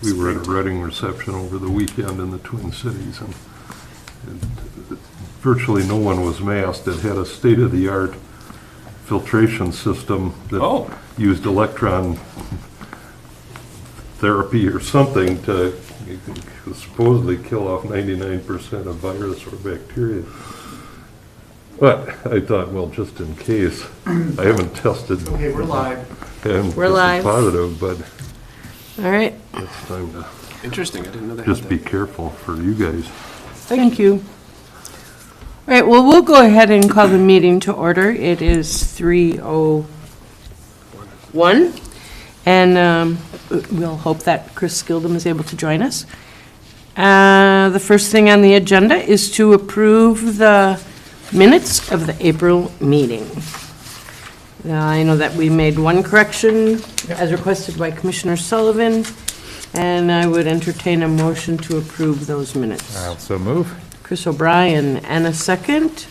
We were at a Reading reception over the weekend in the Twin Cities, and virtually no one was masked. It had a state-of-the-art filtration system that used electron therapy or something to supposedly kill off 99% of virus or bacteria. But I thought, well, just in case, I haven't tested. Okay, we're live. We're live. Positive, but All right. it's time to Interesting. I didn't know they just had be that. careful for you guys. Thank you. All right, well, we'll go ahead and call the meeting to order. It is 3:01, and we'll hope that Chris Skildum is able to join us. The first thing on the agenda is to approve the minutes of the April meeting. Now, I know that we made one correction as requested by Commissioner Sullivan, and I would entertain a motion to approve those minutes. I'll so move. Chris O'Brien, and a second.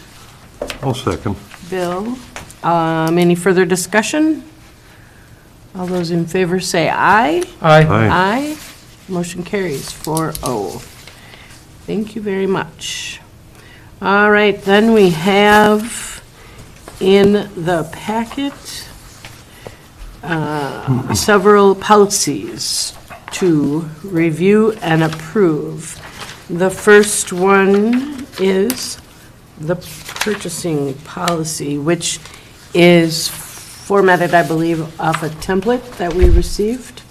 I'll second. Bill. Any further discussion? All those in favor say aye. Aye. Aye. Aye. Motion carries 4-0. Thank you very much. All right, then we have in the packet several policies to review and approve. The first one is the purchasing policy, which is formatted, I believe, off a template that we received.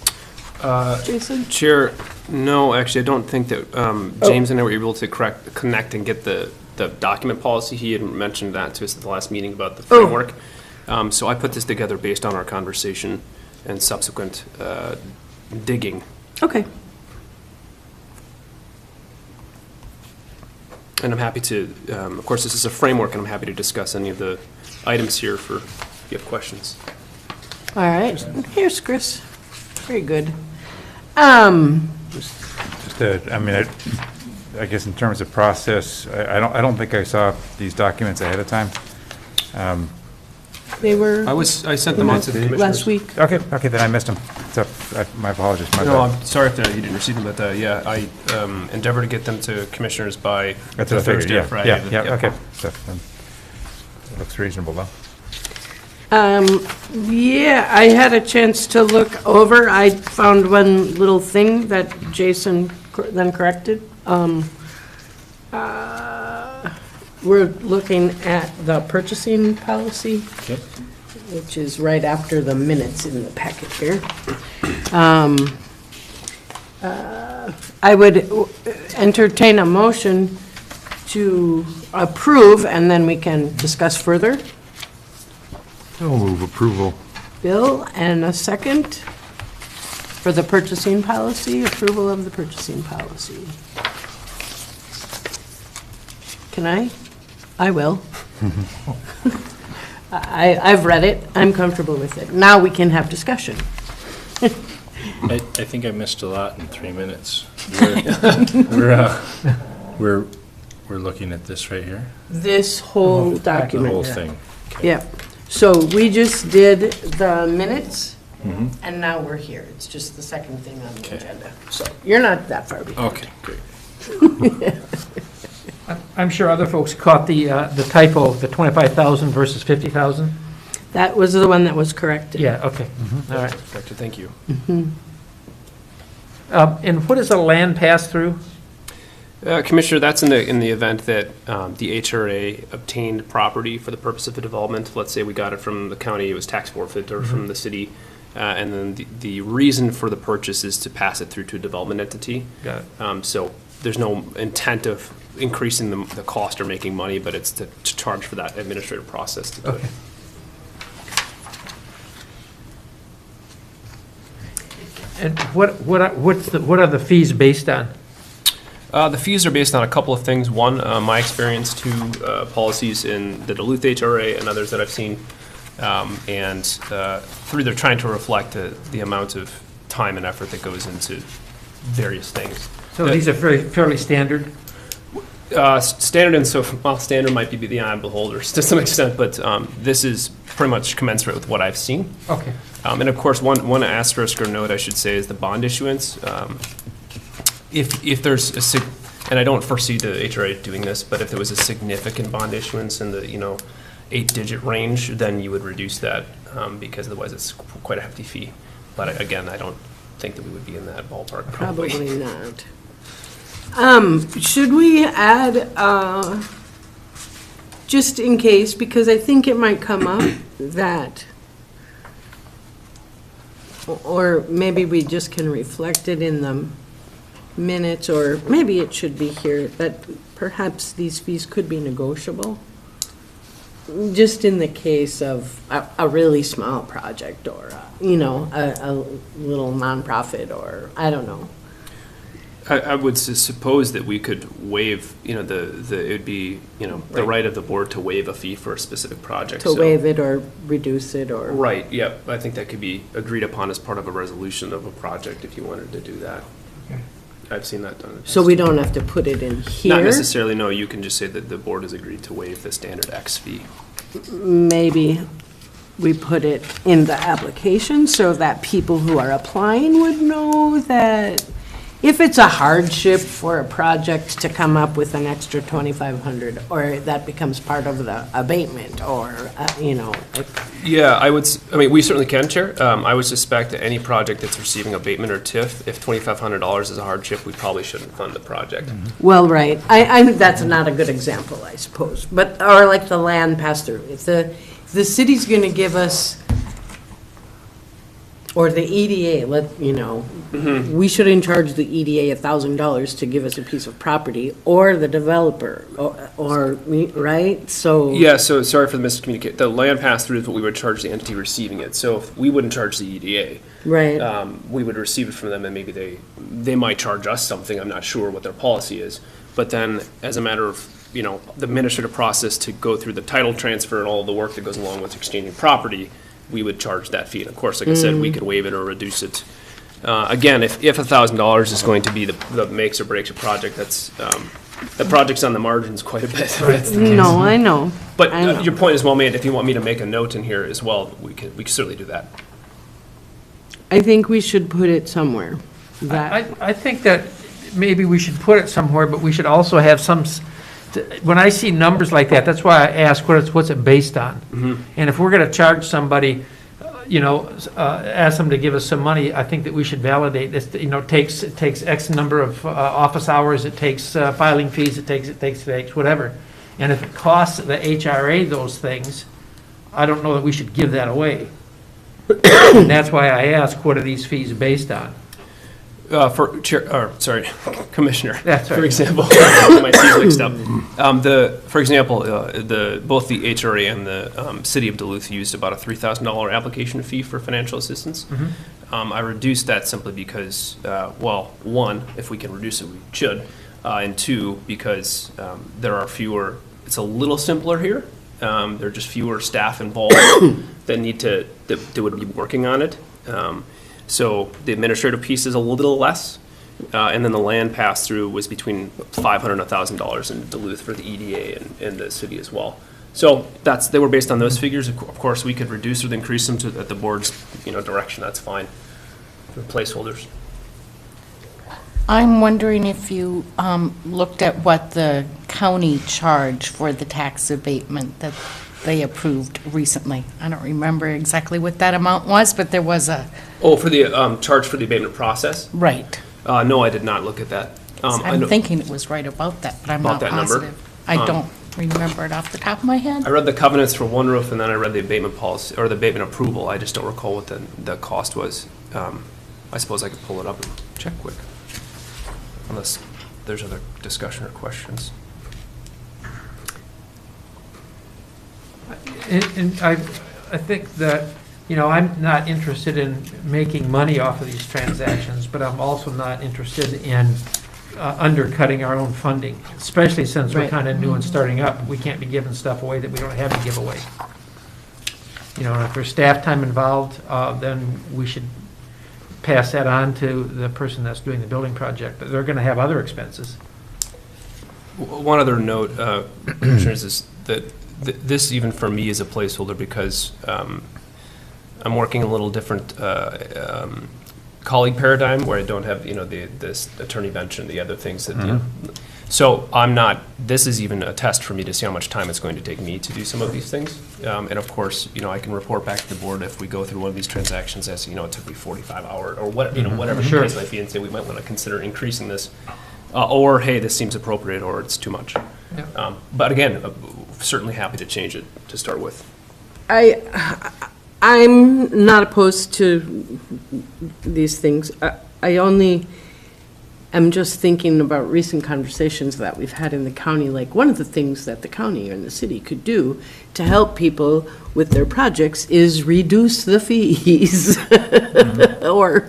Jason? Chair, no, actually, I don't think that James and I were able to connect and get the document policy. He had mentioned that to us at the last meeting about the framework. So I put this together based on our conversation and subsequent digging. Okay. And I'm happy to, of course, this is a framework, and I'm happy to discuss any of the items here if you have questions. All right. Here's Chris. Very good. Just, I mean, I guess in terms of process, I don't think I saw these documents ahead of time. They were I sent them on to the commissioners. last week. Okay, then I missed them. So, my apologies, my No, bad. I'm sorry if you didn't receive them, but yeah, I endeavor to get them to commissioners by That's what I figured, Thursday or Friday. yeah, okay. So, it looks reasonable, though. Yeah, I had a chance to look over. I found one little thing that Jason then corrected. We're looking at the purchasing policy, which is right after the minutes in the packet here. I would entertain a motion to approve, and then we can discuss further. I'll move approval. Bill, and a second for the purchasing policy, approval of the purchasing policy. Can I? I will. I've read it. I'm comfortable with it. Now we can have discussion. I think I missed a lot in 3 minutes. We're looking at this right here, This whole the document. whole thing. Yeah. So we just did the minutes, and now we're here. It's just the second thing on the Okay. agenda. So you're not that far behind. Okay, great. I'm sure other folks caught the typo, the 25,000 versus 50,000? That was the one that was corrected. Yeah, okay, all right. Director, thank you. And what is a land pass-through? Commissioner, that's in the event that the HRA obtained property for the purpose of a development. Let's say we got it from the county, it was tax forfeit, or from the city, and then the reason for the purchase is to pass it through to a development entity. Got it. So there's no intent of increasing the cost or making money, but it's to charge for that administrative process to do it. Okay. And what are the fees based on? The fees are based on a couple of things. One, my experience, two, policies in the Duluth HRA and others that I've seen. And three, they're trying to reflect the amount of time and effort that goes into various things. So these are fairly standard? Standard, and so, well, standard might be the eye of the beholder to some extent, but this is pretty much commensurate with what I've seen. Okay. And of course, one asterisk or note I should say is the bond issuance. If there's and I don't foresee the HRA doing this, but if there was a significant bond issuance in the 8-digit range, then you would reduce that because otherwise it's quite a hefty fee. But again, I don't think that we would be in that ballpark. Probably not. Should we add, just in case, because I think it might come up that, or maybe we just can reflect it in the minutes, or maybe it should be here, that perhaps these fees could be negotiable, just in the case of a really small project, or, a little nonprofit, or, I don't know. I would suppose that we could waive, it would be, the right of the board to waive a fee for a specific project. To waive it or reduce it, or. Right, yep. I think that could be agreed upon as part of a resolution of a project if you wanted to do that. Okay. I've seen that done. So we don't have to put it in here? Not necessarily, no. You can just say that the board has agreed to waive the standard X fee. Maybe we put it in the application so that people who are applying would know that if it's a hardship for a project to come up with an extra $2,500, or that becomes part of the abatement, or, Yeah, we certainly can, Chair. I would suspect that any project that's receiving abatement or TIF, if $2,500 is a hardship, we probably shouldn't fund the project. Well, right. That's not a good example, I suppose. But, or like the land pass-through. If the city's going to give us, or the EDA, we shouldn't charge the EDA $1,000 to give us a piece of property, or the developer, or right? So. Yeah, so sorry for the miscommunication. The land pass-through is what we would charge the entity receiving it. So if we wouldn't charge the EDA. Right. We would receive it from them, and maybe they might charge us something. I'm not sure what their policy is. But then, as a matter of, the administrative process to go through the title transfer and all the work that goes along with exchanging property, we would charge that fee. And of course, like I said, we could waive it or reduce it. Again, if $1,000 is going to be the makes or breaks a project, that's, the project's on the margins quite a bit. No, I know. But I know. your point is well made. If you want me to make a note in here as well, we can certainly do that. I think we should put it somewhere. That, I think that maybe we should put it somewhere, but we should also have when I see numbers like that, that's why I ask what's it based on? And if we're going to charge somebody, ask them to give us some money, I think that we should validate this. It takes X number of office hours, it takes filing fees, it takes whatever. And if it costs the HRA those things, I don't know that we should give that away. And that's why I ask, what are these fees based on? Commissioner. That's right. For example, my C's mixed up. For example, both the HRA and the city of Duluth used about a $3,000 application fee for financial assistance. I reduced that simply because, one, if we can reduce it, we should, and two, because there are fewer. It's a little simpler here. There are just fewer staff involved that would be working on it. So the administrative piece is a little less, and then the land pass-through was between $500 and $1,000 in Duluth for the EDA and the city as well. So they were based on those figures. Of course, we could reduce or increase them at the board's direction. That's fine. For placeholders. I'm wondering if you looked at what the county charged for the tax abatement that they approved recently. I don't remember exactly what that amount was, but there was a... Oh, for the charge for the abatement process? Right. No, I did not look at that. I'm thinking it was right about that, but I'm not positive. Number? I don't remember it off the top of my head. I read the covenants for one roof, and then I read the abatement policy, or the abatement approval. I just don't recall what the cost was. I suppose I could pull it up and check quick, unless there's other discussion or questions. And I think that, I'm not interested in making money off of these transactions, but I'm also not interested in undercutting our own funding, especially since we're kind of new and starting up. We can't be giving stuff away that we don't have to give away. And if there's staff time involved, then we should pass that on to the person that's doing the building project, but they're going to have other expenses. One other note, Commissioners, is that this even for me is a placeholder because I'm working a little different colleague paradigm where I don't have, this attorney bench and the other things that, so I'm not, this is even a test for me to see how much time it's going to take me to do some of these things. And of course, I can report back to the board if we go through one of these transactions as, it took me 45 hours or what, whatever the case might be, and say we might want to consider increasing this. Or, hey, this seems appropriate, or it's too much. Yeah. But again, certainly happy to change it to start with. I'm not opposed to these things. I'm just thinking about recent conversations that we've had in the county. Like, one of the things that the county and the city could do to help people with their projects is reduce the fees. Or,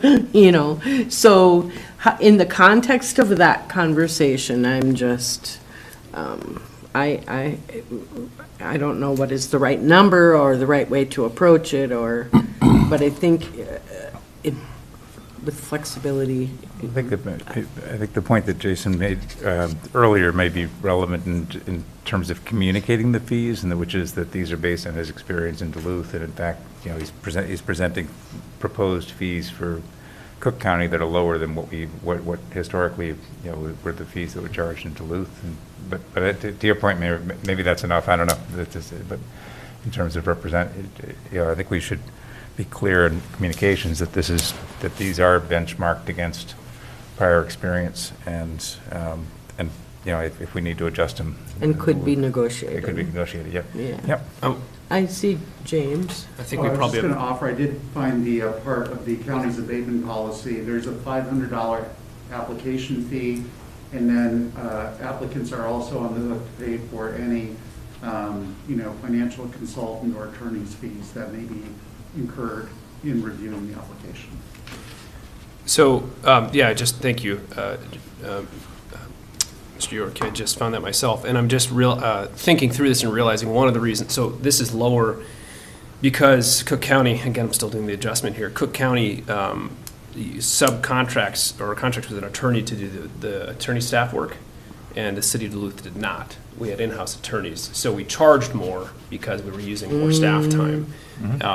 so in the context of that conversation, I'm just, I don't know what is the right number or the right way to approach it, but I think with flexibility. I think the point that Jason made earlier may be relevant in terms of communicating the fees, and which is that these are based on his experience in Duluth, and in fact, he's presenting proposed fees for Cook County that are lower than what historically were the fees that were charged in Duluth. But to your point, maybe that's enough. I don't know. But in terms of I think we should be clear in communications that these are benchmarked against prior experience, and if we need to adjust them, And could be negotiated. it could be negotiated. Yep. Yeah. Yep. I see James. I think we I was probably just have. going to offer, I did find the part of the county's abatement policy. There's a $500 application fee, and then applicants are also on the hook to pay for any, financial consultant or attorney's fees that may be incurred in reviewing the application. So, just thank you, Mr. York. I just found that myself, and I'm just thinking through this and realizing one of the reasons. So this is lower because Cook County. Again, I'm still doing the adjustment here. Cook County subcontracts or contracts with an attorney to do the attorney staff work, and the city of Duluth did not. We had in-house attorneys, so we charged more because we were using more staff time.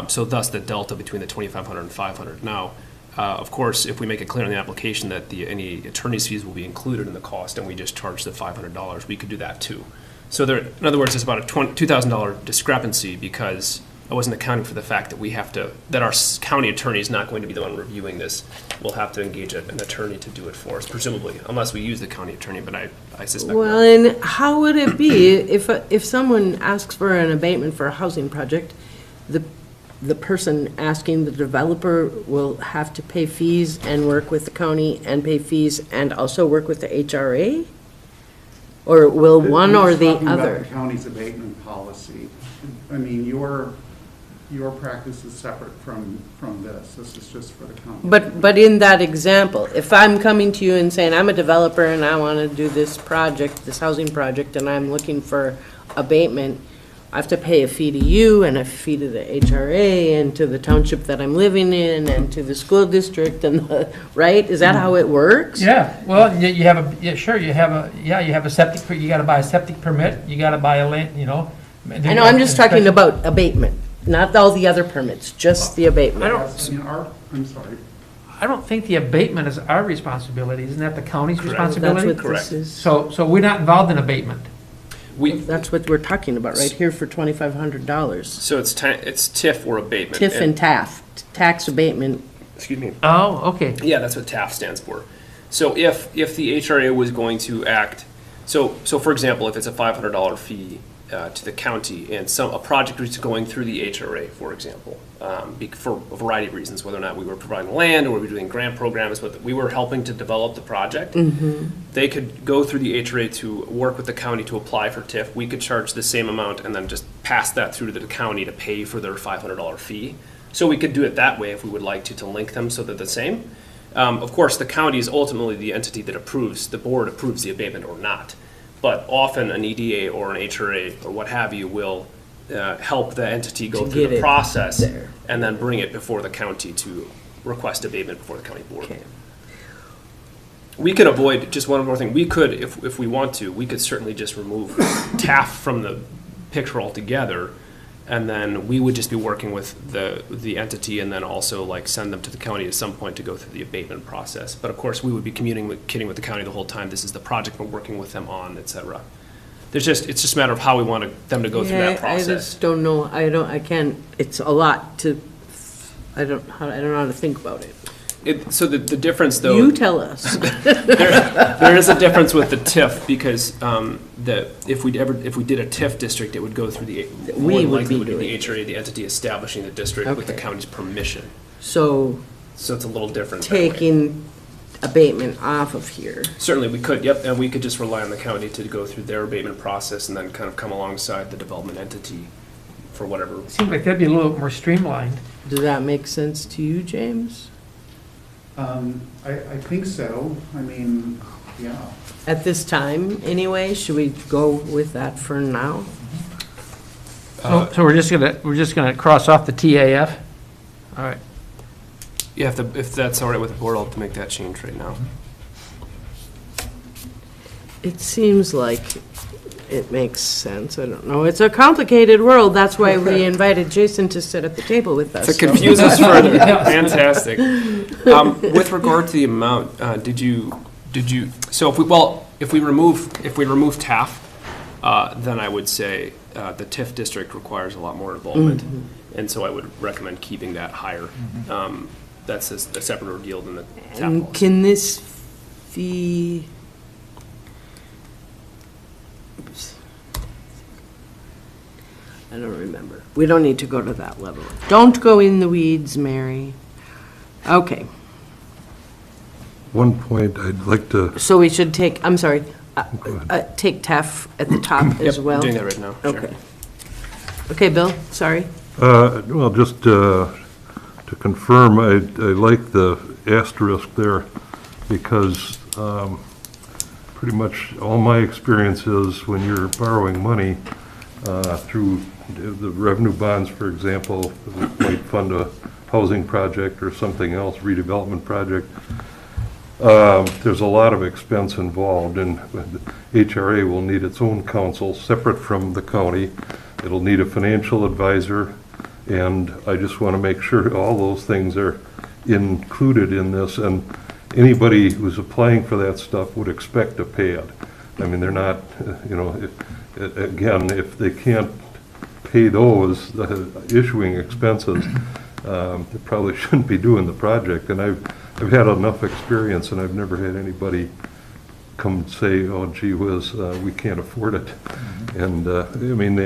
So thus the delta between the 2,500 and 500. Now, of course, if we make it clear in the application that any attorney's fees will be included in the cost, and we just charge the $500, we could do that too. So there, in other words, there's about a $2,000 discrepancy because I wasn't accounting for the fact that that our county attorney is not going to be the one reviewing this. We'll have to engage an attorney to do it for us, presumably, unless we use the county attorney, but I suspect Well, not. and how would it be if someone asks for an abatement for a housing project, the person asking, the developer, will have to pay fees and work with the county and pay fees and also work with the HRA? Or will one or the I'm just talking other? about the county's abatement policy. I mean, your practice is separate from this. This is just for the county. But in that example, if I'm coming to you and saying, I'm a developer and I want to do this project, this housing project, and I'm looking for abatement, I have to pay a fee to you and a fee to the HRA and to the township that I'm living in and to the school district right? Is that how it works? Yeah, well, you have a septic, you gotta buy a septic permit, you gotta buy a land, I know, I'm just talking about abatement, not all the other permits, just the abatement. I'm sorry. I don't think the abatement is our responsibility, isn't that the county's Correct. That's responsibility? what Correct. this is. So we're not involved in abatement. That's what we're talking about right here for $2,500. So it's TIF or abatement. TIF and TAF, tax abatement. Excuse me. Oh, okay. Yeah, that's what TAF stands for. So if the HRA was going to act, so for example, if it's a $500 fee to the county and a project was going through the HRA, for example, for a variety of reasons, whether or not we were providing land or we were doing grant programs, but we were helping to develop the project, they could go through the HRA to work with the county to apply for TIF. We could charge the same amount and then just pass that through to the county to pay for their $500 fee. So we could do it that way if we would like to link them so they're the same. Of course, the county is ultimately the entity that approves, the board approves the abatement or not. But often an EDA or an HRA or what have you will help the entity go To through get the it process there. and then bring it before the county to request abatement before the county board. Okay. We could avoid, just one more thing, we could, if we want to, we could certainly just remove TAF from the picture altogether. And then we would just be working with the entity and then also like send them to the county at some point to go through the abatement process. But of course, we would be communicating with the county the whole time. This is the project we're working with them on, et cetera. It's just a matter of how we want them to go through that I process. just don't know, I can't, it's a lot to, I don't know how to think about it. So the difference, though, You tell us. there is a difference with the TIF because if we did a TIF district, it would go through the We more would likely be would be doing the HRA, the entity establishing the district with the Okay. county's permission. So So it's a little different. that way. taking abatement off of here. Certainly, we could, yep, and we could just rely on the county to go through their abatement process and then kind of come alongside the development entity for whatever. Seems like that'd be a little more streamlined. Does that make sense to you, James? I think so. I mean, yeah. At this time, anyway, should we go with that for now? So we're just gonna cross off the TAF? All right. Yeah, if that's all right with the board, I'll have to make that change right now. It seems like it makes sense. I don't know. It's a complicated world. That's why we invited Jason to sit at the table with us. To so. confuse us further, fantastic. With regard to the amount, so if we remove TAF, then I would say the TIF district requires a lot more involvement. And so I would recommend keeping that higher. That's a separate ordeal than the TAF And policy. can this fee? Oops. I don't remember. We don't need to go to that level. Don't go in the weeds, Mary. Okay, One point I'd like to, so we should take, I'm sorry, Go ahead. take TAF at the top as Yep, well? doing that right now, sure. Okay. Okay, Bill, sorry. well, just to confirm, I like the asterisk there because pretty much all my experience is when you're borrowing money through the revenue bonds, for example, that might fund a housing project or something else, redevelopment project, there's a lot of expense involved, and the HRA will need its own counsel separate from the county. It'll need a financial advisor, and I just want to make sure all those things are included in this, and anybody who's applying for that stuff would expect to pay it. I mean, they're not, again, if they can't pay those issuing expenses, they probably shouldn't be doing the project. And I've had enough experience, and I've never had anybody come say, "Oh, gee whiz, we can't afford it." And I mean,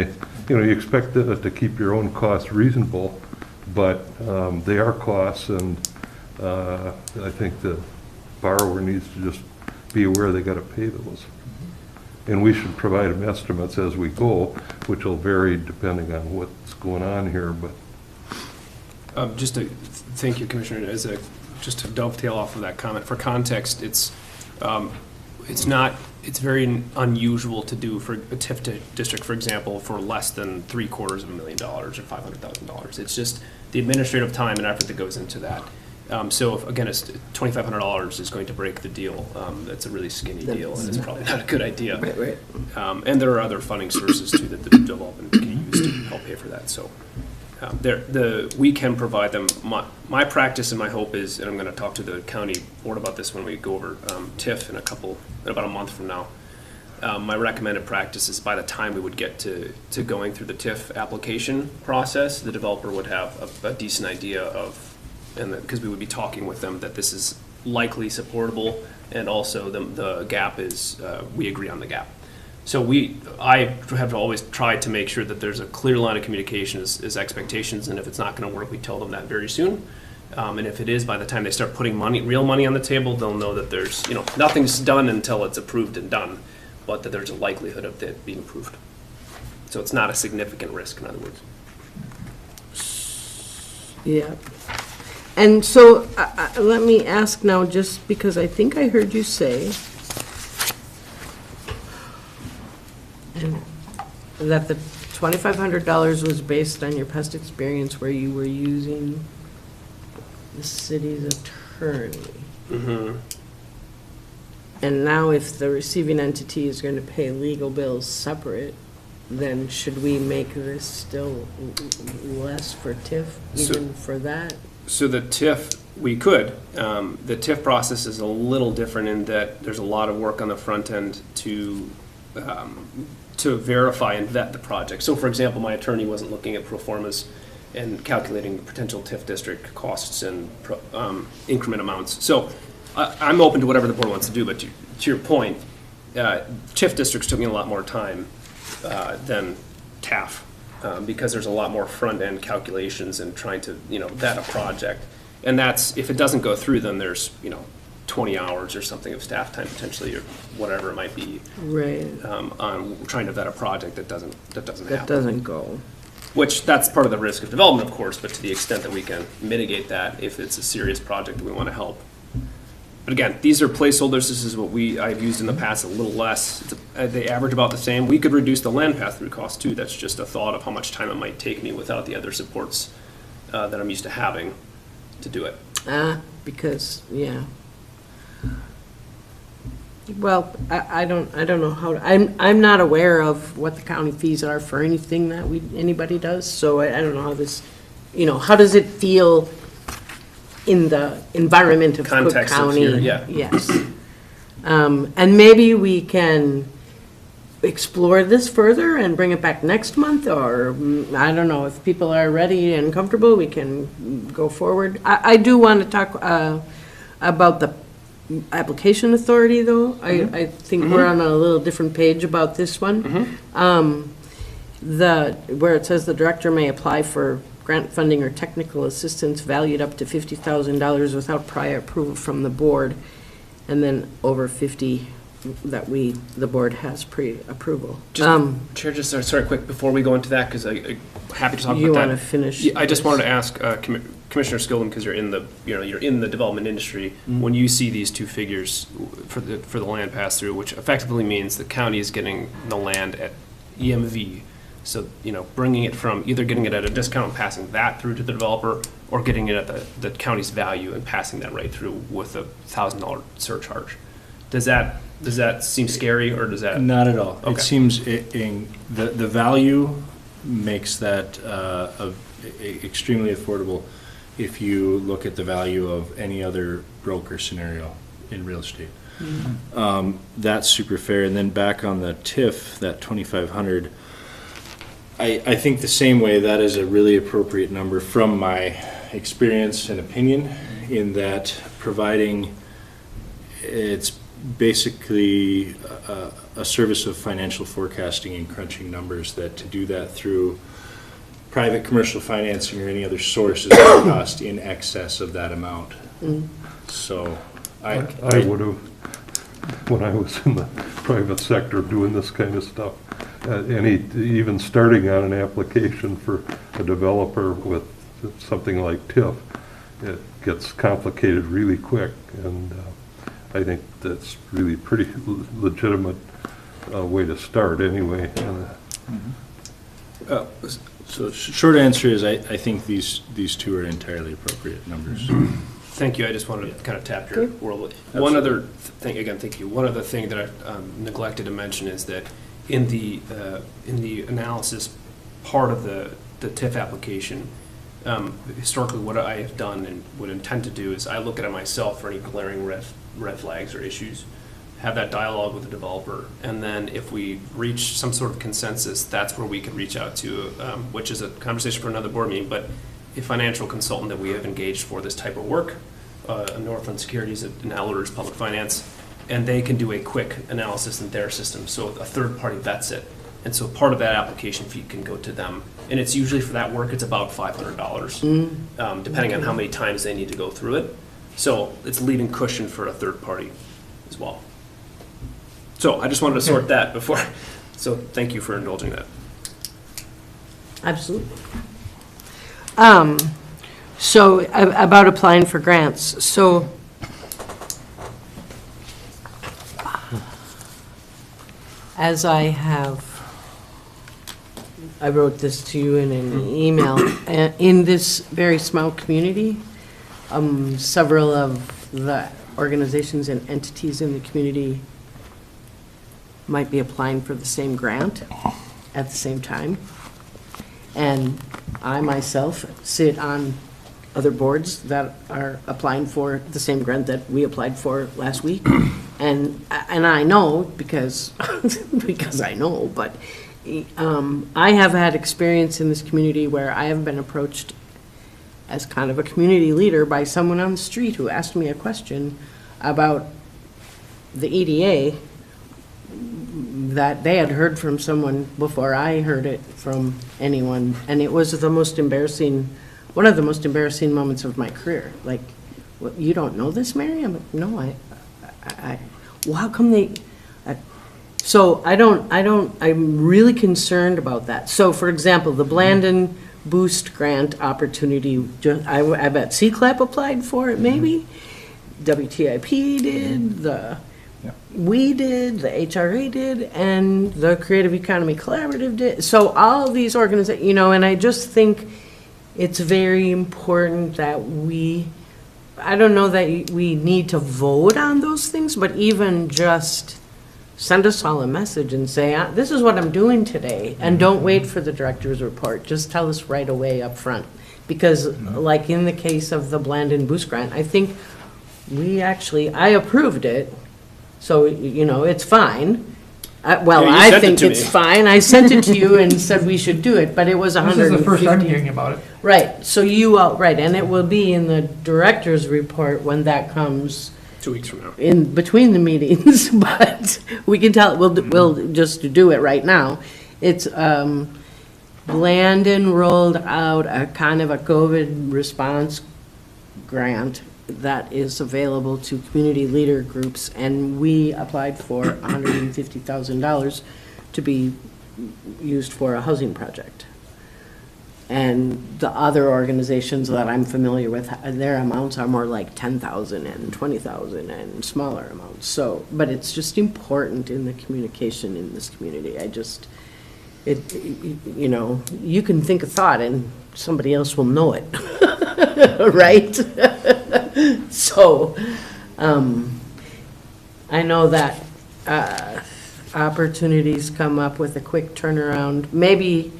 you expect to keep your own costs reasonable, but they are costs, and I think the borrower needs to just be aware they got to pay those. And we should provide them estimates as we go, which will vary depending on what's going on here, but. Just to, thank you, Commissioner, just to dovetail off of that comment, for context, it's very unusual to do for a TIF district, for example, for less than $750,000 or $500,000. It's just the administrative time and effort that goes into that. So if, again, it's $2,500 is going to break the deal. That's a really skinny deal, and it's probably not a good idea. Right. And there are other funding sources too that the development can use to help pay for that. So we can provide them. My practice and my hope is, and I'm going to talk to the county board about this when we go over TIF in about a month from now. My recommended practice is by the time we would get to going through the TIF application process, the developer would have a decent idea of, and because we would be talking with them that this is likely supportable, and also the gap is, we agree on the gap. So I have always tried to make sure that there's a clear line of communication as expectations, and if it's not going to work, we tell them that very soon. And if it is, by the time they start putting real money on the table, they'll know that there's, nothing's done until it's approved and done, but that there's a likelihood of it being approved. So it's not a significant risk, in other words. Yeah. And so, let me ask now, just because I think I heard you say that the $2,500 was based on your past experience where you were using the city's attorney. Mm-hmm. And now if the receiving entity is going to pay legal bills separate, then should we make this still less for TIF, even for that? So the TIF, we could. The TIF process is a little different in that there's a lot of work on the front end to verify and vet the project. So for example, my attorney wasn't looking at pro formas and calculating potential TIF district costs and increment amounts. So I'm open to whatever the board wants to do, but to your point, TIF districts took me a lot more time than TAF, because there's a lot more front-end calculations and trying to, vet a project. And that's, if it doesn't go through, then there's, 20 hours or something of staff time potentially, or whatever it might be, Right. on trying to vet a project that doesn't happen. That doesn't go. Which, that's part of the risk of development, of course, but to the extent that we can mitigate that, if it's a serious project that we want to help. But again, these are placeholders. This is what I've used in the past, a little less. They average about the same. We could reduce the land pass-through cost too. That's just a thought of how much time it might take me without the other supports that I'm used to having to do it. Because, yeah. Well, I don't know how, I'm not aware of what the county fees are for anything that anybody does, so I don't know how this, how does it feel in the environment of Cook Context of County? here, yeah. Yes. And maybe we can explore this further and bring it back next month, or, I don't know, if people are ready and comfortable, we can go forward. I do want to talk about the application authority, though. I think we're on a little different page about this one. Where it says the director may apply for grant funding or technical assistance valued up to $50,000 without prior approval from the board, and then over 50 that the board has pre-approval. Chair, just sorry, quick, before we go into that, because I'm happy to talk about that. You want to finish? Yeah, I just wanted to ask Commissioner Skilden, because you're in the development industry. When you see these two figures for the land pass-through, which effectively means the county is getting the land at EMV, so bringing it from either getting it at a discount and passing that through to the developer, or getting it at the county's value and passing that right through with a $1,000 surcharge. Does that seem scary, or does that? Not at all. Okay. It seems the value makes that extremely affordable if you look at the value of any other broker scenario in real estate. That's super fair. And then back on the TIF, that 2,500, I think the same way that is a really appropriate number from my experience and opinion, in that providing it's basically a service of financial forecasting and crunching numbers, that to do that through private commercial financing or any other source is going to cost in excess of that amount. So I would have, when I was in the private sector doing this kind of stuff, even starting on an application for a developer with something like TIF, it gets complicated really quick, and I think that's really pretty legitimate way to start anyway. So short answer is I think these two are entirely appropriate numbers. Thank you. I just wanted to kind of tap your world. One other thing, again, thank you. One other thing that I neglected to mention is that in the analysis part of the TIF application, historically what I have done and would intend to do is I look at it myself for any glaring red flags or issues, have that dialogue with the developer, and then if we reach some sort of consensus, that's where we can reach out to, which is a conversation for another board meeting, but a financial consultant that we have engaged for this type of work, Northland Securities and Allers Public Finance, and they can do a quick analysis in their system, so a third party vets it, and so part of that application fee can go to them, and it's usually for that work, it's about $500, depending on how many times they need to go through it. So it's leaving cushion for a third party as well. So I just wanted to sort that before, so thank you for indulging that. Absolutely. So about applying for grants, so as I wrote this to you in an email, in this very small community, several of the organizations and entities in the community might be applying for the same grant, at the same time. And I myself sit on other boards that are applying for the same grant that we applied for last week. And I know, because, because I know, but I have had experience in this community where I have been approached as kind of a community leader by someone on the street who asked me a question about the EDA that they had heard from someone before I heard it from anyone. And it was the most embarrassing, one of the most embarrassing moments of my career. Like, what, you don't know this, Mary? I'm like, no, well, how come they, so I'm really concerned about that. So, for example, the Blandon Boost Grant opportunity, I bet CCLAP applied for it, maybe. WTIP did, we did, the HRA did, and the Creative Economy Collaborative did. So all of these organizations, and I just think it's very important that I don't know that we need to vote on those things, but even just send us all a message and say, this is what I'm doing today, and don't wait for the director's report. Just tell us right away up front. Because like in the case of the Blandon Boost Grant, I think I approved it, so, it's fine. I think it's fine. I sent it to you and said we should do it, but it was 150. This is the first I'm hearing about it. Right, so right, and it will be in the director's report when that comes 2 weeks from now. in between the meetings, but we can tell, we'll just do it right now. It's, Blandon rolled out a kind of a COVID response grant that is available to community leader groups, and we applied for $150,000 to be used for a housing project. And the other organizations that I'm familiar with, their amounts are more like 10,000 and 20,000 and smaller amounts. So, but it's just important in the communication in this community. You can think a thought and somebody else will know it, right? So, I know that opportunities come up with a quick turnaround. Maybe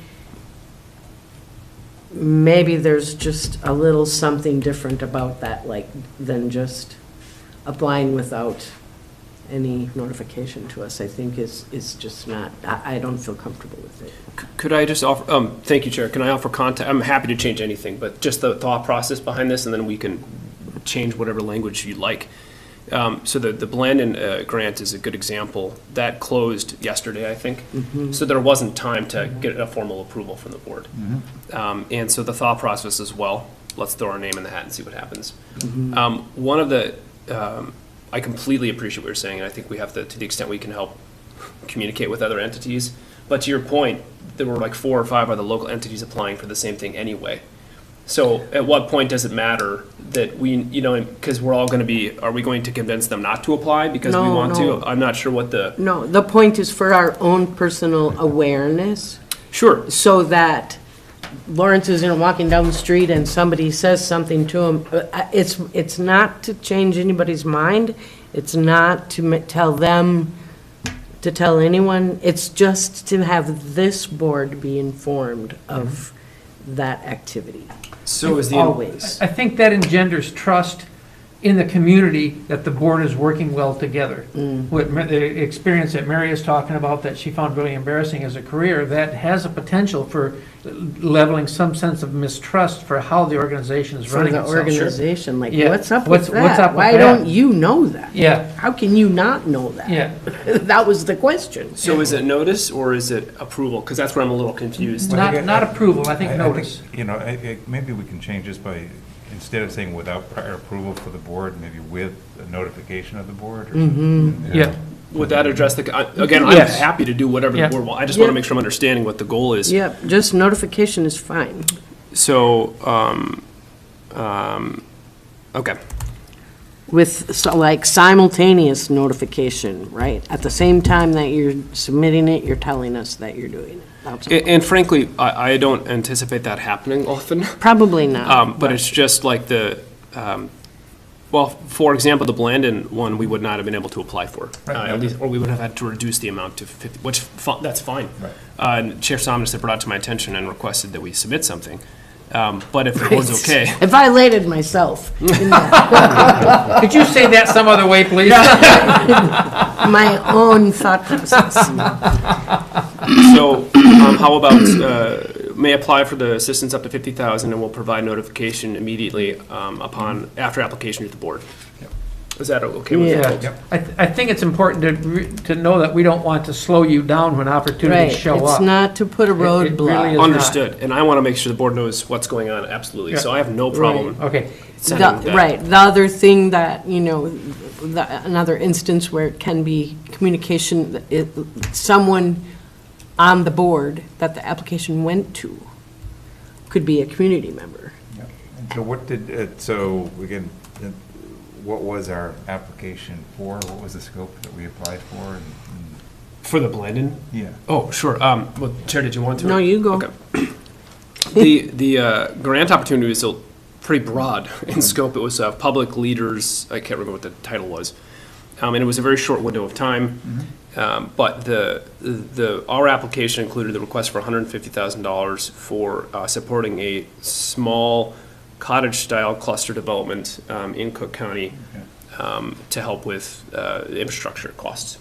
there's just a little something different about that, like, than just applying without any notification to us. I think is just not, I don't feel comfortable with it. Could I just offer, thank you, Chair, can I offer context? I'm happy to change anything, but just the thought process behind this, and then we can change whatever language you'd like. So the Blandon grant is a good example. That closed yesterday, I think. Mm-hmm. So there wasn't time to get a formal approval from the board. Mm-hmm. And so the thought process is, well, let's throw our name in the hat and see what happens. Mm-hmm. One of the, I completely appreciate what you're saying, and I think we have to the extent we can help communicate with other entities. But to your point, there were like 4 or 5 other local entities applying for the same thing anyway. So at what point does it matter that we, because we're all going to be, are we going to convince them not to apply because we want to? I'm not sure what the... No, the point is for our own personal awareness. Sure. So that Lawrence isn't walking down the street and somebody says something to him. It's not to change anybody's mind. It's not to tell them, to tell anyone. It's just to have this board be informed of that activity. So is the... Always. I think that engenders trust in the community that the board is working well together. What the experience that Mary is talking about that she found really embarrassing as a career, that has a potential for leveling some sense of mistrust for how the organization is running itself. For the organization, like, Yeah. what's up What's with that? up with Why that? don't you know that? Yeah. How can you not know that? Yeah. That was the question. So is it notice or is it approval? Because that's where I'm a little confused. Not approval, I think notice. Maybe we can change this by, instead of saying without prior approval for the board, maybe with a notification of the board or something. Yeah. Would that address the, again, I'm Yes. happy to do whatever Yeah. the board wants. I just want Yeah. to make sure I'm understanding what the goal is. Yep, just notification is fine. So, okay. With, like, simultaneous notification, right? At the same time that you're submitting it, you're telling us that you're doing it. That's all. And frankly, I don't anticipate that happening often. Probably not. But it's just like Well, for example, the Blandon one, we would not have been able to apply for. Right. At least, or we would have had to reduce the amount to 50, which, that's fine. Right. And Chair Somnus had brought it to my attention and requested that we submit something. But if the board's okay. I violated myself in that, Could you say that some other way, please? my own thought process. So, how about, may apply for the assistance up to 50,000 and will provide notification immediately after application to the board. Is that okay with you Yeah. folks? I think it's important to know that we don't want to slow you down when opportunities Right, show it's up. not to put a It really roadblock. is. Understood, and I want to make sure the board knows what's going on, absolutely. So I have no problem Okay, sending that. Right, the other thing that, another instance where it can be communication, someone on the board that the application went to could be a community member. And so what did, so again, what was our application for? What was the scope that we applied for? For the Blandon? Yeah. Oh, sure. Well, Chair, did you want to? No, you go. Okay. The grant opportunity was pretty broad in scope. It was public leaders, I can't remember what the title was. And it was a very short window of time. But our application included the request for $150,000 for supporting a small cottage-style cluster development in Cook County to help with infrastructure costs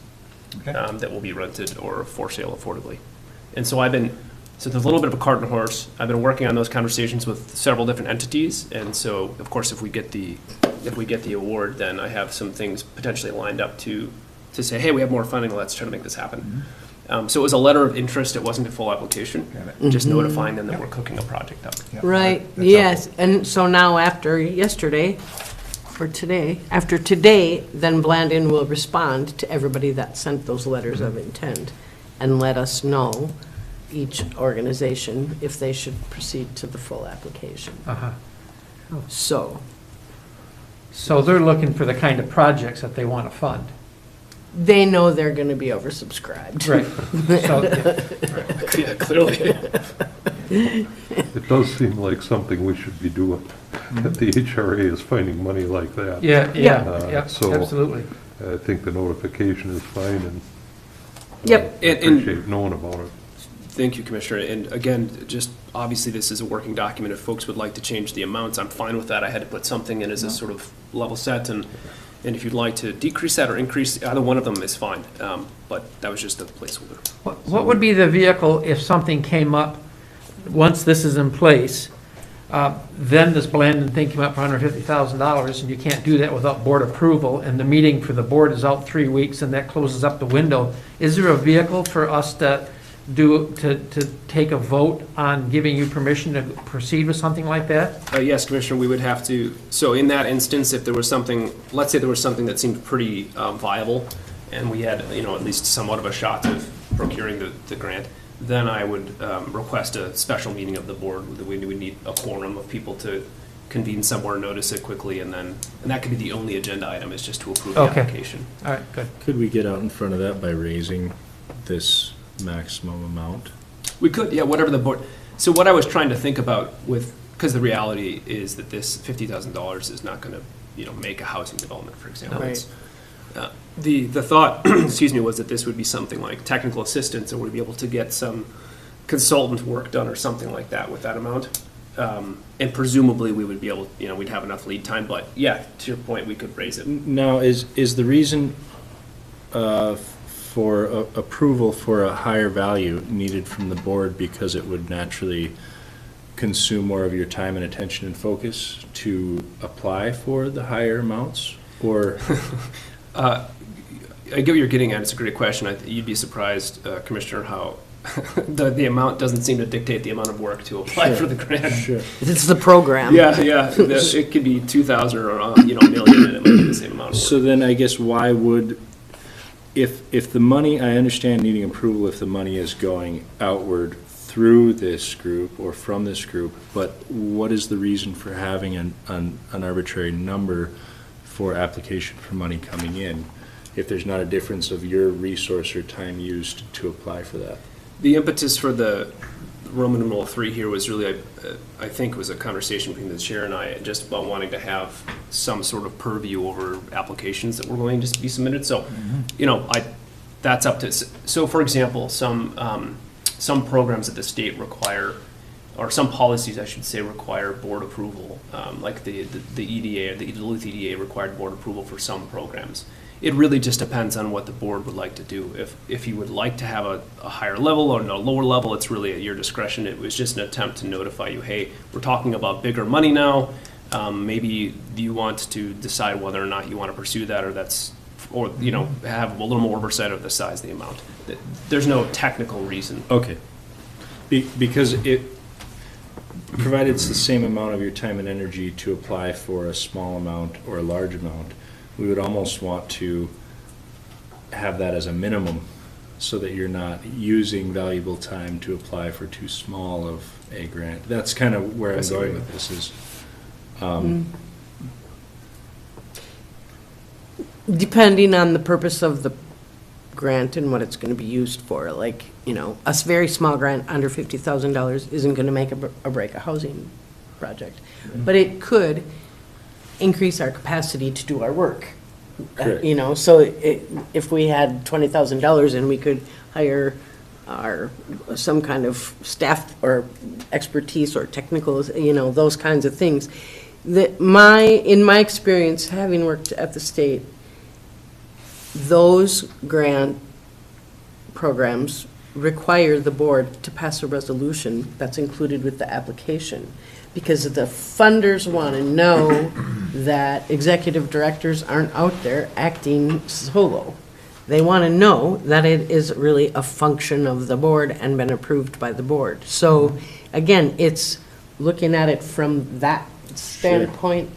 that will be rented or for sale affordably. And so so there's a little bit of a cart and horse. I've been working on those conversations with several different entities, and so, of course, if we get the award, then I have some things potentially lined up to say, hey, we have more funding, let's try to make this happen. So it was a letter of interest, it wasn't a full application, just notifying them that we're cooking a project up. Yeah, Right, that's yes, helpful. and so now after yesterday, or today, after today, then Blandon will respond to everybody that sent those letters of intent and let us know, each organization, if they should proceed to the full application. uh-huh. So, So they're looking for the kind of projects that they want to fund. they know they're gonna be oversubscribed. Right. So, yeah. Yeah, clearly. It does seem like something we should be doing. That the HRA is finding money like that. Yeah, Yeah. yeah, So- absolutely. I think the notification is fine, and Yep. I And- appreciate knowing about it. Thank you, Commissioner. And again, just obviously this is a working document. If folks would like to change the amounts, I'm fine with that. I had to put something in as a sort of level set, and if you'd like to decrease that or increase, either one of them is fine. But that was just a placeholder. What would be the vehicle if something came up, once this is in place, then this Blandon thing came up for $150,000, and you can't do that without board approval, and the meeting for the board is out 3 weeks, and that closes up the window. Is there a vehicle for us to take a vote on giving you permission to proceed with something like that? Yes, Commissioner, we would have to, so in that instance, if there was something, let's say there was something that seemed pretty viable, and we had, at least somewhat of a shot of procuring the grant, then I would request a special meeting of the board. We would need a quorum of people to convene somewhere, notice it quickly, and that could be the only agenda item, is just to approve the Okay. application. All right, good. Could we get out in front of that by raising this maximum amount? We could, yeah, whatever the board, so what I was trying to think about because the reality is that this $50,000 is not gonna, make a housing development, for example. Right. It's, The thought, excuse me, was that this would be something like technical assistance, and we'd be able to get some consultant work done or something like that with that amount. And presumably, we would be able, we'd have enough lead time, but yeah, to your point, we could raise it. Now, is the reason for approval for a higher value needed from the board because it would naturally consume more of your time and attention and focus to apply for the higher amounts? Or I get what you're getting at. It's a great question. You'd be surprised, Commissioner, how the amount doesn't seem to dictate the amount of work to apply for the grant. Sure. It's the program. Yeah, it could be 2,000 or a million, and it might be the same amount of work. So then I guess why would, if the money, I understand needing approval if the money is going outward through this group or from this group, but what is the reason for having an arbitrary number for application for money coming in if there's not a difference of your resource or time used to apply for that? The impetus for the Roman numeral 3 here was really, I think it was a conversation between the chair and I, just about wanting to have some sort of purview over applications that were going to be submitted. So, you know, that's up to, so for example, some programs at the state require, or some policies, I should say, require board approval. Like the EDA, the Duluth EDA required board approval for some programs. It really just depends on what the board would like to do. If you would like to have a higher level or a lower level, it's really at your discretion. It was just an attempt to notify you, hey, we're talking about bigger money now. Maybe you want to decide whether or not you want to pursue that, or you know, have a little more oversight of the size of the amount. There's no technical reason. Okay. Because provided it's the same amount of your time and energy to apply for a small amount or a large amount, we would almost want to have that as a minimum so that you're not using valuable time to apply for too small of a grant. That's kind of where I'm going with this is. Depending on the purpose of the grant and what it's going to be used for, like, you know, a very small grant under $50,000 isn't going to make or break a housing project. But it could increase our capacity to do our work. Correct. You know, so if we had $20,000 and we could hire some kind of staff or expertise or technical, you know, those kinds of things. In my experience, having worked at the state, those grant programs require the board to pass a resolution that's included with the application, because the funders want to know that executive directors aren't out there acting solo. They want to know that it is really a function of the board and been approved by the board. So again, it's looking at it from that standpoint.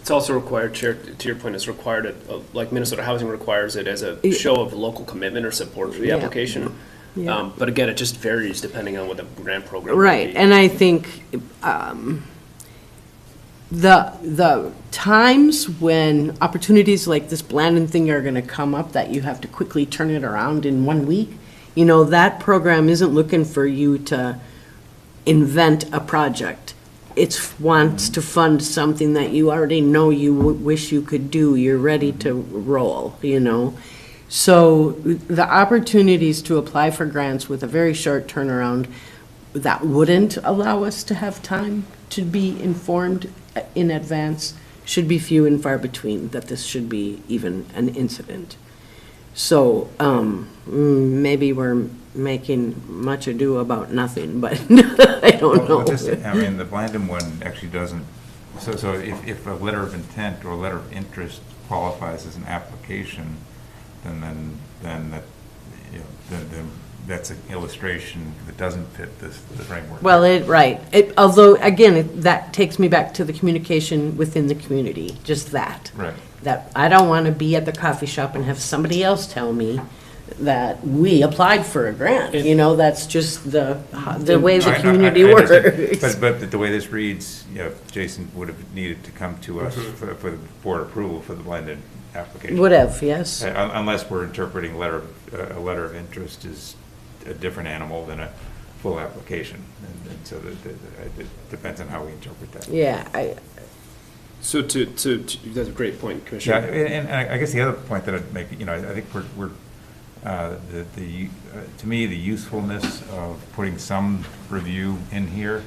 It's also required, Chair, to your point, it's required, like Minnesota Housing requires it as a show of local commitment or support for the Yeah. application. Yeah. But again, it just varies depending on what the grant program. Right, might be. and I think the times when opportunities like this Blandon thing are going to come up, that you have to quickly turn it around in 1 week, you know, that program isn't looking for you to invent a project. It wants to fund something that you already know you wish you could do. You're ready to roll, you know. So the opportunities to apply for grants with a very short turnaround that wouldn't allow us to have time to be informed in advance should be few and far between, that this should be even an incident. So maybe we're making much ado about nothing, but I don't know. I mean, the Blandon one actually doesn't, so if a letter of intent or a letter of interest qualifies as an application, then that, you know, then that's an illustration that doesn't fit the framework. Well, right. Although, again, that takes me back to the communication within the community, just that. Right. That I don't want to be at the coffee shop and have somebody else tell me that we applied for a grant. You know, that's just the way the community works. But the way this reads, you know, Jason would have needed to come to us for the board approval for the blended application. Would have, yes. Unless we're interpreting a letter of interest is a different animal than a full application. And so it depends on how we interpret that. Yeah, So that's a great point, Yeah, Commissioner. and I guess the other point that I'd make, you know, I think we're to me, the usefulness of putting some review in here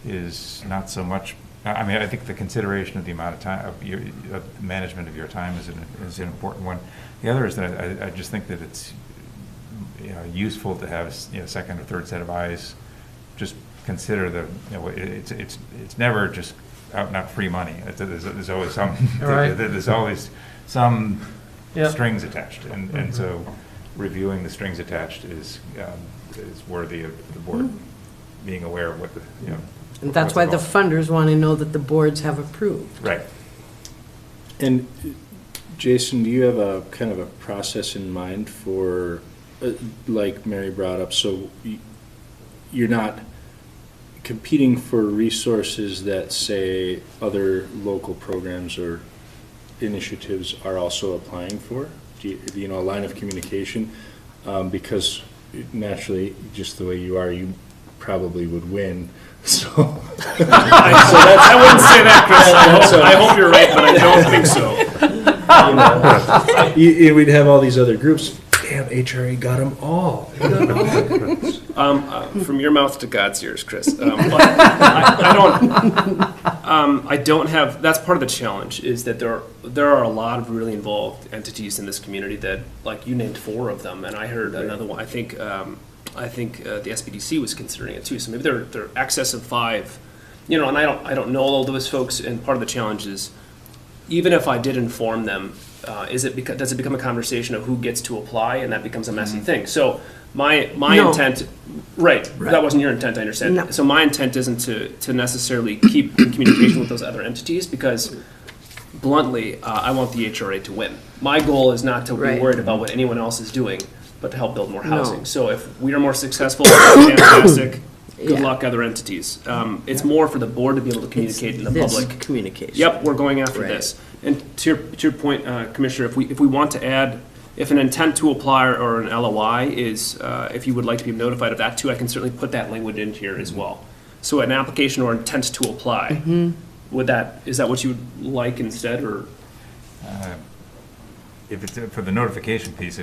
is not so much, I mean, I think the consideration of the amount of time, of management of your time is an important one. The other is that I just think that it's, you know, useful to have, you know, second or third set of eyes just consider the, you know, it's never just out and out free money. There's always some, Right. there's always some Yeah. strings attached, and so reviewing the strings attached is worthy of the board being aware of what the, you know. and that's why the what's involved. funders want to know that the boards have approved. Right. And Jason, do you have a kind of a process in mind for, like Mary brought up, so you're not competing for resources that, say, other local programs or initiatives are also applying for? Do you know, a line of communication? Because naturally, just the way you are, you probably would win. So, I wouldn't say that, Chris. I hope you're right, but I don't think so. We'd have all these other groups. Damn, HRA got them all. From your mouth to God's ears, Chris. I don't have. That's part of the challenge. Is that there are a lot of really involved entities in this community that, like you named 4 of them, and I heard another one. I think the SBDC was considering it too. So maybe they're excess of 5. And I don't know all those folks. And part of the challenge is, even if I did inform them, does it become a conversation of who gets to apply, and that becomes a messy thing? So my intent, right, that wasn't your intent, I understand. No. So my intent isn't to necessarily keep in communication with those other entities, because bluntly, I want the HRA to win. My goal is not to be worried about what anyone else is doing, but to help build more housing. No. So if we are more successful, fantastic. Good Yeah. luck, other entities. It's more for the board to be able to communicate in the public. Communication. Yep, we're going after Right. this. And to your point, Commissioner, if we want to add, if an intent to apply or an LOI is, if you would like to be notified of that too, I can certainly put that language in here as well. So an application or intent to apply, is that what you would like instead, or? If it's for the notification piece,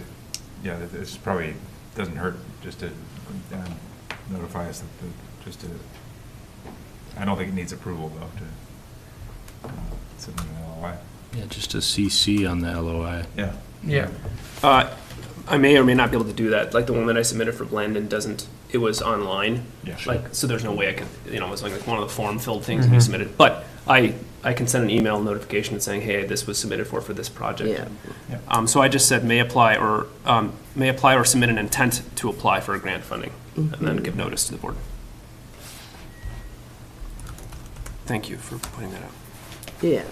this probably doesn't hurt just to notify us I don't think it needs approval though to submit an LOI. Yeah, just a CC on the LOI. Yeah. Yeah. I may or may not be able to do that. Like the one that I submitted for Blandon it was online. Yeah, sure. So there's no way I could, it was like one of the form-filled things that we submitted. But I can send an email notification saying, hey, this was submitted for this project. Yeah. So I just said may apply or submit an intent to apply for a grant funding, and then give notice to the board. Thank you for pointing that out. Yeah.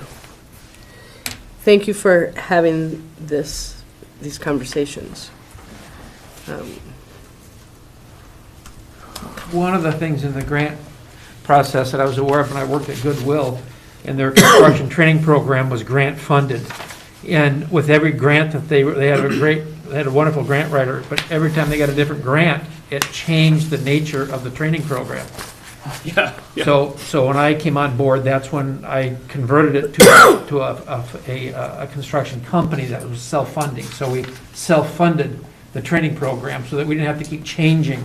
Thank you for having these conversations. One of the things in the grant process that I was aware of when I worked at Goodwill, and their construction training program was grant funded. And with every grant that they had a wonderful grant writer, but every time they got a different grant, it changed the nature of the training program. Yeah. So when I came on board, that's when I converted it to a construction company that was self-funding. So we self-funded the training program so that we didn't have to keep changing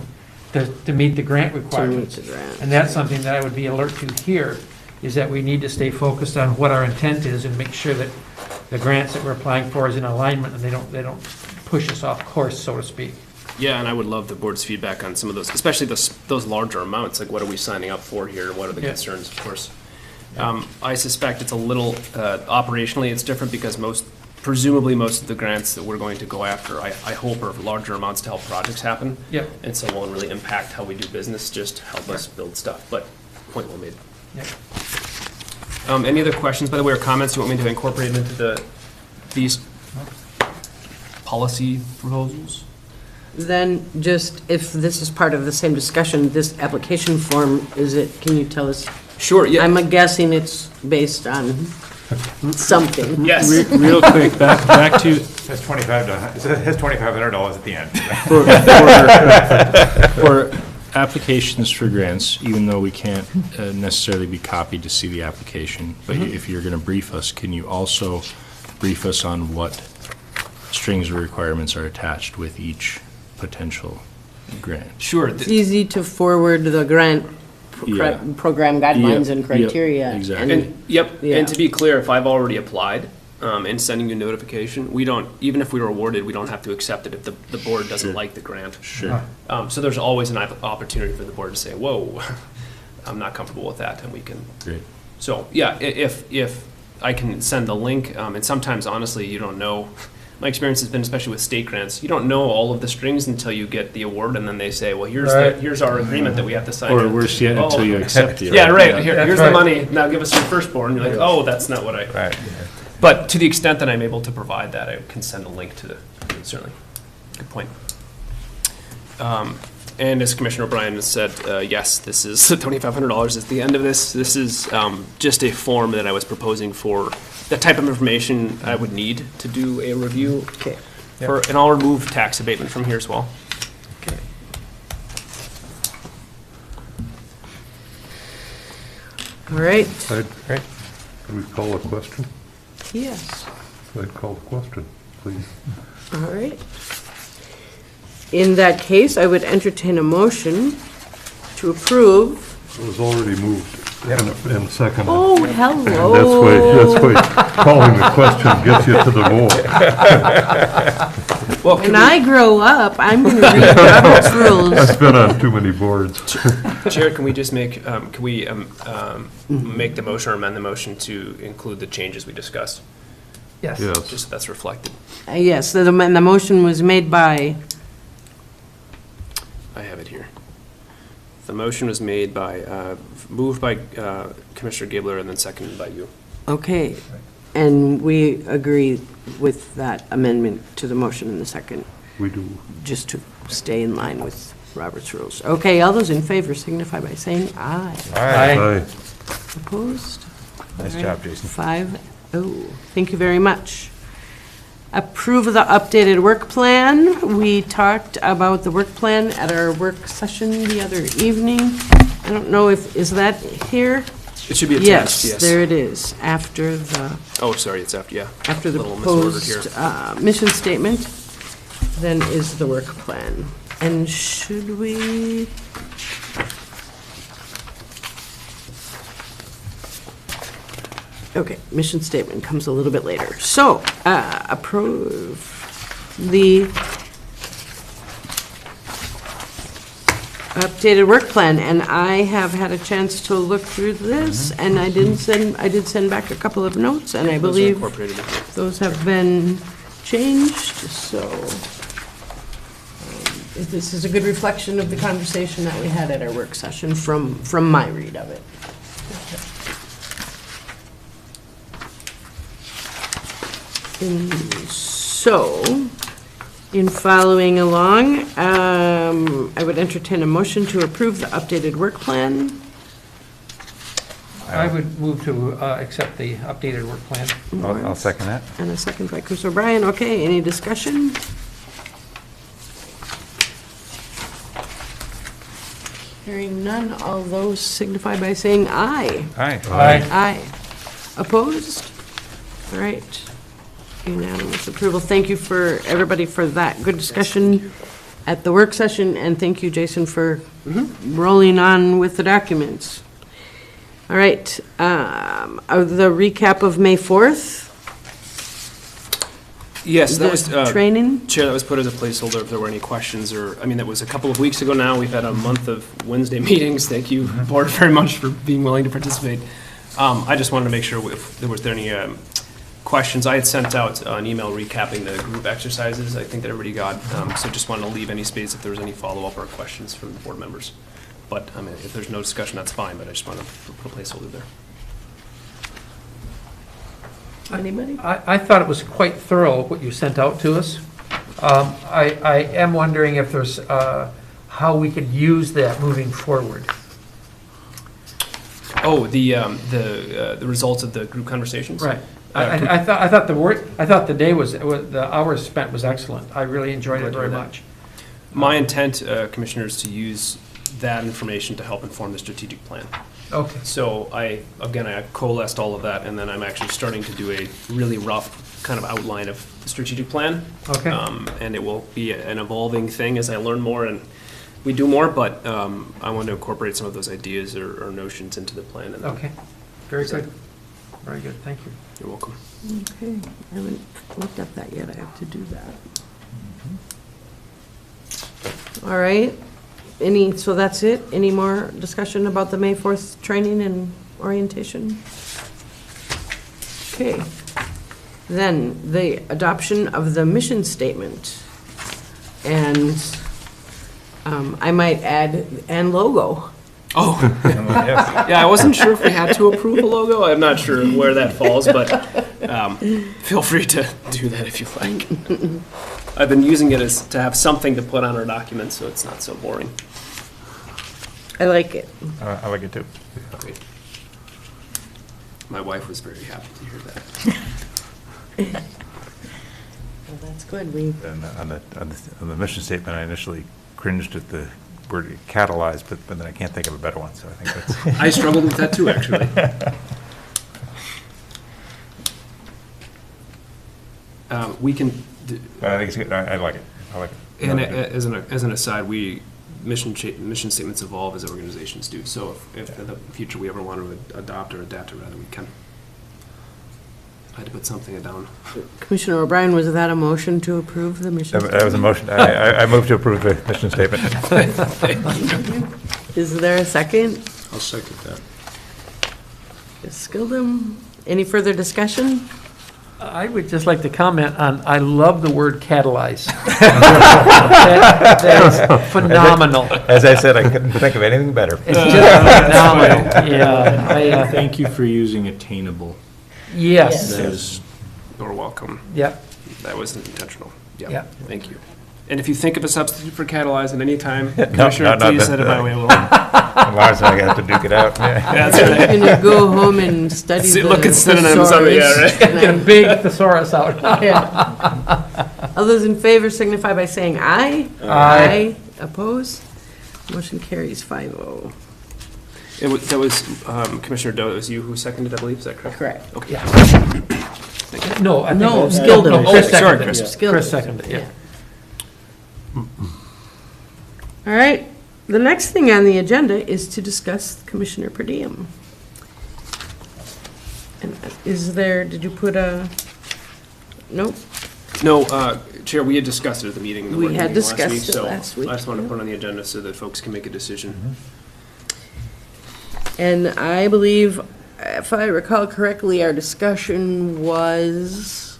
to meet the grant requirements. And that's something that I would be alert to here, is that we need to stay focused on what our intent is and make sure that the grants that we're applying for is in alignment and they don't push us off course, so to speak. Yeah, and I would love the board's feedback on some of those, especially those larger amounts, like what are we signing up for here, what are the concerns, of course. I suspect it's a little, operationally, it's different because presumably most of the grants that we're going to go after, I hope, are larger amounts to help projects happen. Yep. And so won't really impact how we do business, just help us build stuff, but point well made. Yep. Any other questions, by the way, or comments you want me to incorporate into these policy proposals? Then just, if this is part of the same discussion, this application form, can you tell us? Sure, yeah. I'm guessing it's based on something. Yes. Real quick, back to It has $2,500 at the end. for applications for grants, even though we can't necessarily be copied to see the application, but if you're going to brief us, can you also brief us on what strings or requirements are attached with each potential grant? Sure. It's easy to forward the grant program guidelines and criteria. Exactly. And to be clear, if I've already applied and sending you notification, even if we were awarded, we don't have to accept it if the board doesn't like the grant. Sure. So there's always an opportunity for the board to say, whoa, I'm not comfortable with that, and we can. Great. So, yeah, if I can send the link, and sometimes, honestly, you don't know. My experience has been, especially with state grants, you don't know all of the strings until you get the award, and then they say, well, here's our agreement that we have to sign. Or worse yet, until you accept the Yeah, right. award. Here's the money. Now give us your firstborn. You're like, oh, that's not what I. Right. But to the extent that I'm able to provide that, I can send a link to certainly. Good point. And as Commissioner O'Brien has said, yes, this is $2,500 is the end of this. This is just a form that I was proposing for the type of information I would need to do a review. Okay. And I'll remove tax abatement from here as well. Okay. All right, Could we call a question? yes, I'd call the question, please. all right. In that case, I would entertain a motion to approve. It was already moved and seconded. Oh, And hello. that's why calling the question gets you to the vote. Well, When I grow up, I'm going to read Robert's rules. I've been on too many boards. Chair, can we just make, can we make the motion or amend the motion to include the changes we discussed? Yes. Yes. Just so that's reflected. Yes, the motion was made by, I have it here. The motion was made by, moved by Commissioner Gabler and then seconded by you. okay, and we agree with that amendment to the motion in the second, We do. just to stay in line with Robert's rules. Okay, all those in favor signify by saying aye. Aye. Opposed? Nice All job, right, Jason. 5-0. Thank you very much. Approve of the updated work plan. We talked about the work plan at our work session the other evening. I don't know if, is that here? It should be attached, Yes, yes. there it is, after the, Oh, sorry, it's after, yeah. after the Little misordered here. proposed mission statement, then is the work plan. And should we? Okay, mission statement comes a little bit later. So, approve the updated work plan, and I have had a chance to look through this, and I did send back a couple of notes, and I Those are believe incorporated in here. those have been changed, so this is a good reflection of the conversation that we had at our work session from my read of it. And so, in following along, I would entertain a motion to approve the updated work plan. I would move to accept the updated work plan. I'll second that. And a second by Chris O'Brien. Okay, any discussion? Hearing none, all those signify by saying aye. Aye. Aye. Aye. Opposed? All right. Unanimous approval. Thank you for, everybody, for that good discussion at the work session, and thank you, Jason, for rolling on with the documents. All right, the recap of May 4th, Yes, that was, the training. Chair, that was put as a placeholder if there were any questions, or, I mean, that was a couple of weeks ago now. We've had a month of Wednesday meetings. Thank you, board, very much for being willing to participate. I just wanted to make sure if there was any questions. I had sent out an email recapping the group exercises. I think that everybody got, so just wanted to leave any space if there was any follow-up or questions from the board members. But, I mean, if there's no discussion, that's fine, but I just want to put a placeholder there. Anybody? I thought it was quite thorough, what you sent out to us. I am wondering if there's, how we could use that moving forward. Oh, the results of the group conversations? Right. I thought the day was, the hours spent was excellent. I really enjoyed it very much. My intent, Commissioner, is to use that information to help inform the strategic plan. Okay. So I coalesced all of that, and then I'm actually starting to do a really rough kind of outline of the strategic plan. Okay. And it will be an evolving thing as I learn more and we do more, but I want to incorporate some of those ideas or notions into the plan. And Okay. Very good. Very good. Thank you. You're welcome. Okay, I haven't looked at that yet. I have to do that. All right. So that's it? Any more discussion about the May 4th training and orientation? Okay. Then, the adoption of the mission statement. And I might add, and logo. Oh, yeah, I wasn't sure if we had to approve a logo. I'm not sure where that falls, but feel free to do that if you like. I've been using it as to have something to put on our documents, so it's not so boring. I like it. I like it too. Great. My wife was very happy to hear that. Well, that's good. We And on the mission statement, I initially cringed at the word catalyze, but then I can't think of a better one, so I think that's. I struggled with that too, actually. We can, I think it's good. I like it. I like it. and as an aside, mission statements evolve as organizations do. So if in the future we ever want to adopt or adapt it, rather, we can. I had to put something down. Commissioner O'Brien, was that a motion to approve the mission? That was a motion. I move to approve the mission statement. Is there a second? I'll second that. Ms. Skildum, any further discussion? I would just like to comment on, I love the word catalyze. That is phenomenal. As I said, I couldn't think of anything better. It's just phenomenal, yeah. Thank you for using attainable. Yes, That is, You're welcome. yep, That wasn't intentional. Yeah. Yeah. Thank you. And if you think of a substitute for catalyze at any time, No, Commissioner, no, please send it my way. We'll- Lars and I got to duke it out. Yeah. That's right. Can you go home and study See, the look at synonyms of it, yeah, thesaurus right. get a big thesaurus out. Yeah. All those in favor signify by saying aye. Aye. Opposed? Motion carries 5-0. That was Commissioner Doe, it was you who seconded, I believe, is that correct? Correct. Okay. No, I think. No, it was- Skildum. no, Oh, Chris sorry, seconded Chris. it. Skildum. Chris seconded, yeah. All right, the next thing on the agenda is to discuss Commissioner per diem. And is there, did you put a, nope, No, Chair, we had discussed it at the meeting. the We working had meeting last discussed week, it so last week, I just wanted to yeah. put it on the agenda so that folks can make a decision. and I believe, if I recall correctly, our discussion was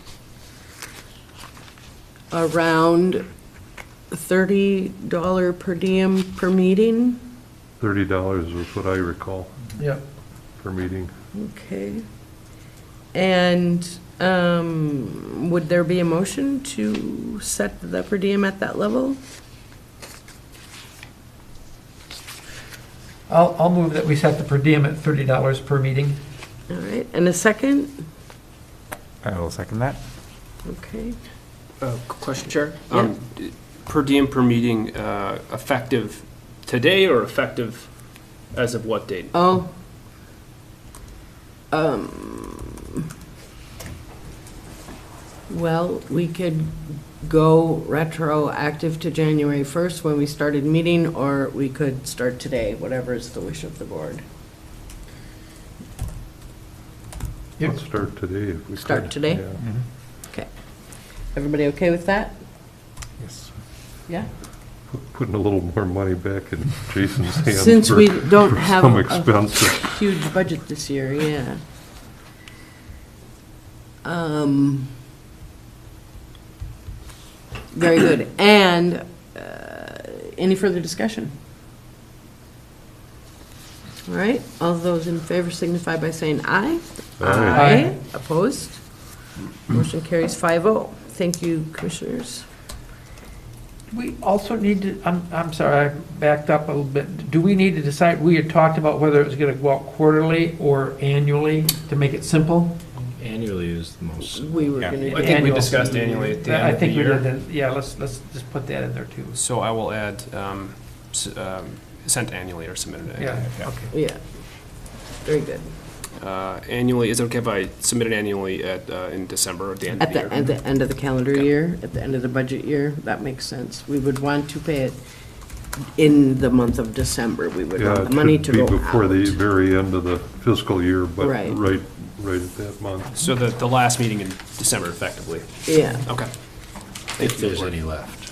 around $30 per diem per meeting. $30 was what I recall Yep. per meeting. Okay. And would there be a motion to set the per diem at that level? I'll move that we set the per diem at $30 per meeting. All right, and a second? I will second that. Okay. Question, Chair? Yeah. Per diem per meeting, effective today or effective as of what date? Oh. Well, we could go retroactive to January 1st when we started meeting, or we could start today, whatever is the wish of the board. Yep. Let's start today if we could. Start today? Yeah. Okay. Everybody okay with that? Yes. Yeah? Putting a little more money back in Jason's hands. Since for- we don't for have some a expenses. huge budget this year, yeah. Very good. And any further discussion? All right, all those in favor signify by saying aye. Aye. Opposed? Motion carries 5-0. Thank you, commissioners. We also need to, I'm sorry, I backed up a little bit. Do we need to decide, we had talked about whether it was going to go out quarterly or annually to make it simple? annually is the most. We were Yeah. gonna I do. think we Annual. discussed annually at the I end of the think we year. did, yeah, let's just put that in there too. So I will add, sent annually or submitted Yeah, annually. okay. Yeah. Very good. Annually, is it okay if I submit it annually in December or at the end of At the year? the end of the calendar Okay. year, at the end of the budget year, that makes sense. We would want to pay it in the month of December. We would Yeah, want it the money should to be go before the out. very end of the fiscal year, but Right. right at that month. So the last meeting in December effectively? Yeah. Okay. If there's any left.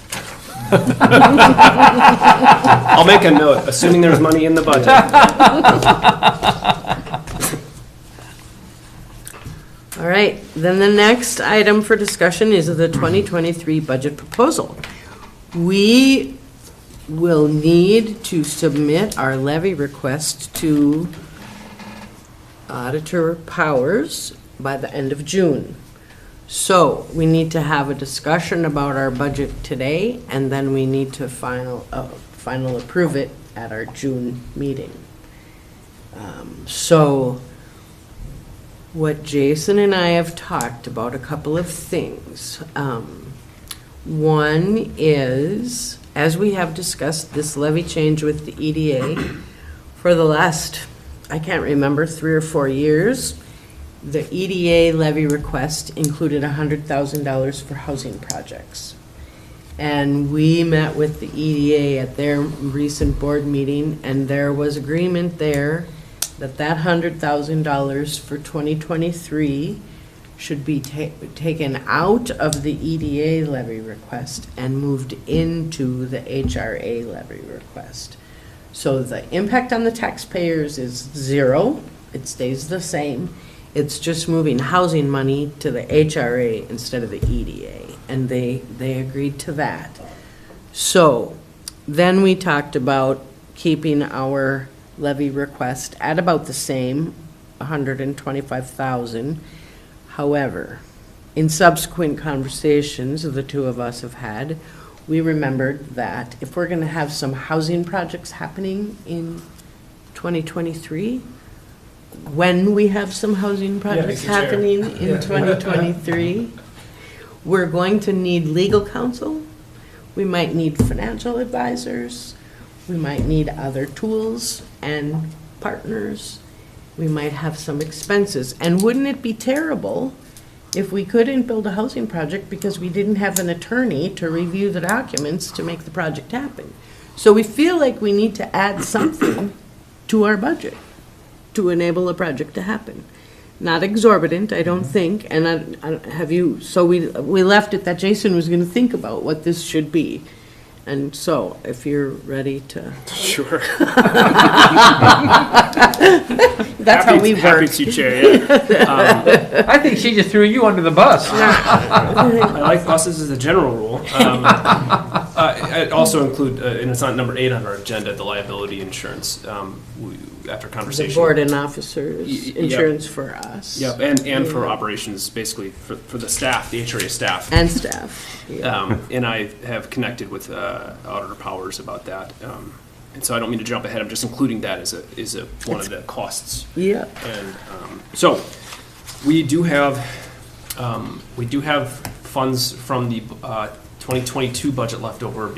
I'll make a note, assuming there's money in the budget. All right, then the next item for discussion is the 2023 budget proposal. We will need to submit our levy request to Auditor Powers by the end of June. So we need to have a discussion about our budget today, and then we need to final approve it at our June meeting. So what Jason and I have talked about, a couple of things. One is as we have discussed this levy change with the EDA for the last, I can't remember, 3 or 4 years, the EDA levy request included $100,000 for housing projects. And we met with the EDA at their recent board meeting, and there was agreement there that that $100,000 for 2023 should be taken out of the EDA levy request and moved into the HRA levy request. So the impact on the taxpayers is 0. It stays the same. It's just moving housing money to the HRA instead of the EDA, and they agreed to that. So then we talked about keeping our levy request at about the same, $125,000. However, in subsequent conversations the two of us have had, we remembered that if we're going to have some housing projects happening in 2023, when we have some housing projects happening in 2023, we're going to need legal counsel, we might need financial advisors, we might need other tools and partners, we might have some expenses. And wouldn't it be terrible if we couldn't build a housing project because we didn't have an attorney to review the documents to make the project happen? So we feel like we need to add something to our budget to enable a project to happen. Not exorbitant, I don't think, and so we left it that Jason was gonna think about what this should be. And so, if you're ready to. Sure. That's how we Happy work. to, Chair, yeah. I think she just threw you under the bus. I like buses as a general rule. I also include, and it's on number 8 on our agenda, the liability insurance. After The conversation. board and officers, Yep. insurance for us. Yep, and for operations, basically, for the staff, the HRA staff. And staff, yeah. And I have connected with Auditor Powers about that. And so I don't mean to jump ahead, I'm just including that as one of the costs. Yeah. And so we do have funds from the 2022 budget left over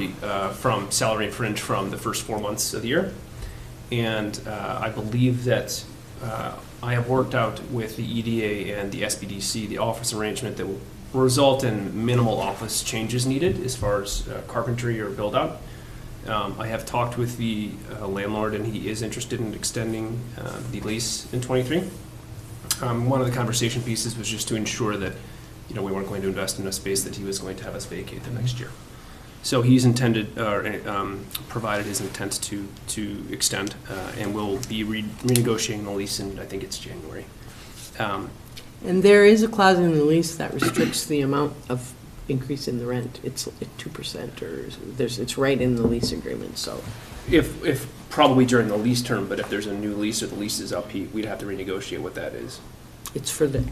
from salary and fringe from the first 4 months of the year. And I believe that I have worked out with the EDA and the SBDC, the office arrangement that will result in minimal office changes needed as far as carpentry or build out. I have talked with the landlord, and he is interested in extending the lease in 23. One of the conversation pieces was just to ensure that we weren't going to invest in a space that he was going to have us vacate the next year. So he's provided his intent to extend, and we'll be renegotiating the lease in, I think it's January. And there is a clause in the lease that restricts the amount of increase in the rent. It's 2%, or it's right in the lease agreement, so. If probably during the lease term, but if there's a new lease or the lease is up, we'd have to renegotiate what that is. It's for the,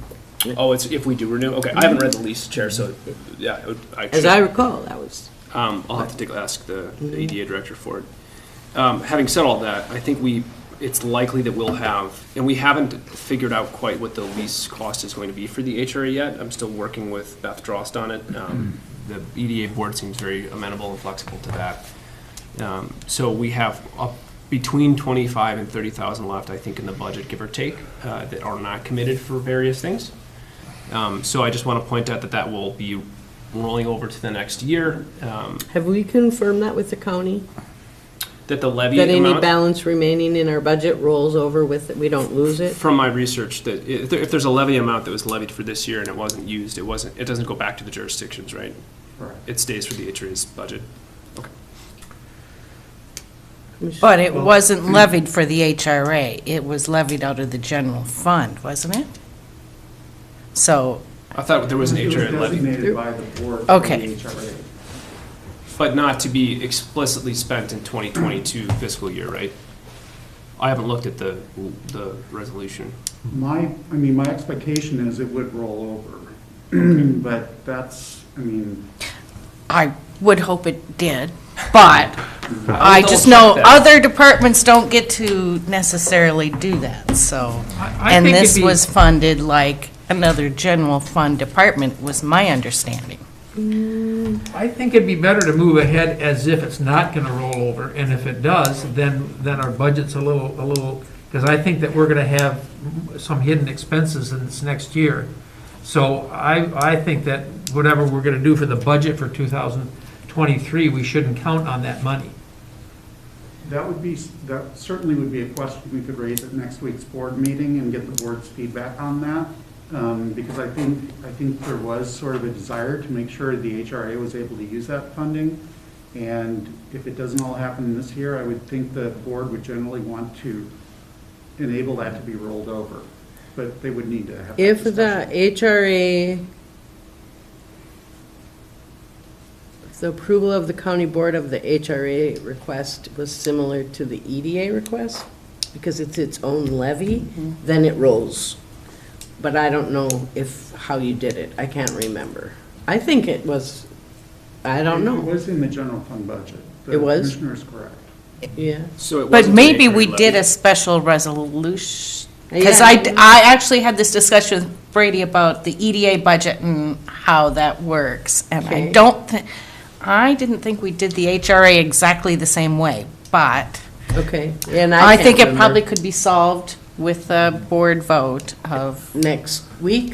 Oh, it's if we do renew? Okay, I haven't read the lease, Chair, so, yeah. as I recall, that was. I'll have to ask the EDA director for it. Having said all that, I think it's likely that we'll have, and we haven't figured out quite what the lease cost is going to be for the HRA yet. I'm still working with Beth Drost on it. The EDA board seems very amenable and flexible to that. So we have between 25 and 30,000 left, I think, in the budget, give or take, that are not committed for various things. So I just want to point out that will be rolling over to the next year. Have we confirmed that with the county? That the levy That any amount, balance remaining in our budget rolls over with it, we don't lose it? from my research, that if there's a levy amount that was levied for this year and it wasn't used, it doesn't go back to the jurisdictions, right? Correct. It stays for the HRA's budget. Okay. But it wasn't levied for the HRA. It was levied out of the general fund, wasn't it? So, I thought there was an It was HRA levy, designated by the board for Okay. the HRA. but not to be explicitly spent in 2022 fiscal year, right? I haven't looked at the resolution. My expectation is it would roll over, but that's, I would hope it did, but I just know double check that. other departments don't get to necessarily do that, so. I And think it'd this be- was funded like another general fund department, was my understanding. I think it'd be better to move ahead as if it's not gonna roll over, and if it does, then our budget's a little, because I think that we're gonna have some hidden expenses in this next year. So I think that whatever we're gonna do for the budget for 2023, we shouldn't count on that money. That certainly would be a question we could raise at next week's board meeting and get the board's feedback on that. Because I think there was sort of a desire to make sure the HRA was able to use that funding. And if it doesn't all happen this year, I would think the board would generally want to enable that to be rolled over. But they would need to have that If the discussion. HRA, if the approval of the county board of the HRA request was similar to the EDA request, because it's its own levy, then it rolls. But I don't know how you did it. I can't remember. I think it was, I don't It know. was in the general fund budget. It was? The commissioner is correct. Yeah. So it But wasn't maybe an we HRA did levy. a special resolution, because Yeah. I actually had this discussion with Brady about the EDA budget and how that works. And Okay. I didn't think we did the HRA exactly the same way, but Okay. And I can't think it remember. probably could be solved with a board vote of, Next week?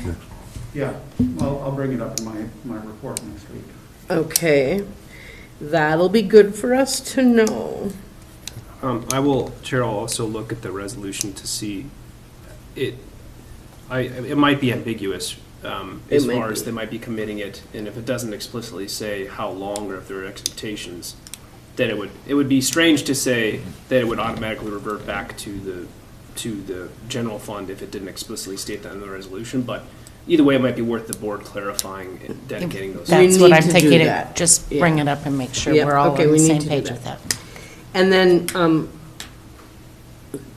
Yeah, well, I'll bring it up in my report next week. Okay. That'll be good for us to know. I will, Chair, I'll also look at the resolution to see, it might be ambiguous as It might far as be. they might be committing it, and if it doesn't explicitly say how long or if there are expectations, then it would be strange to say that it would automatically revert back to the general fund if it didn't explicitly state that in the resolution, but either way, it might be worth the board clarifying and dedicating those. We that's what need I'm to do thinking, that. just Yeah. bring it up and make sure Yep, we're all okay, on we the need same to do page that. with that. And then,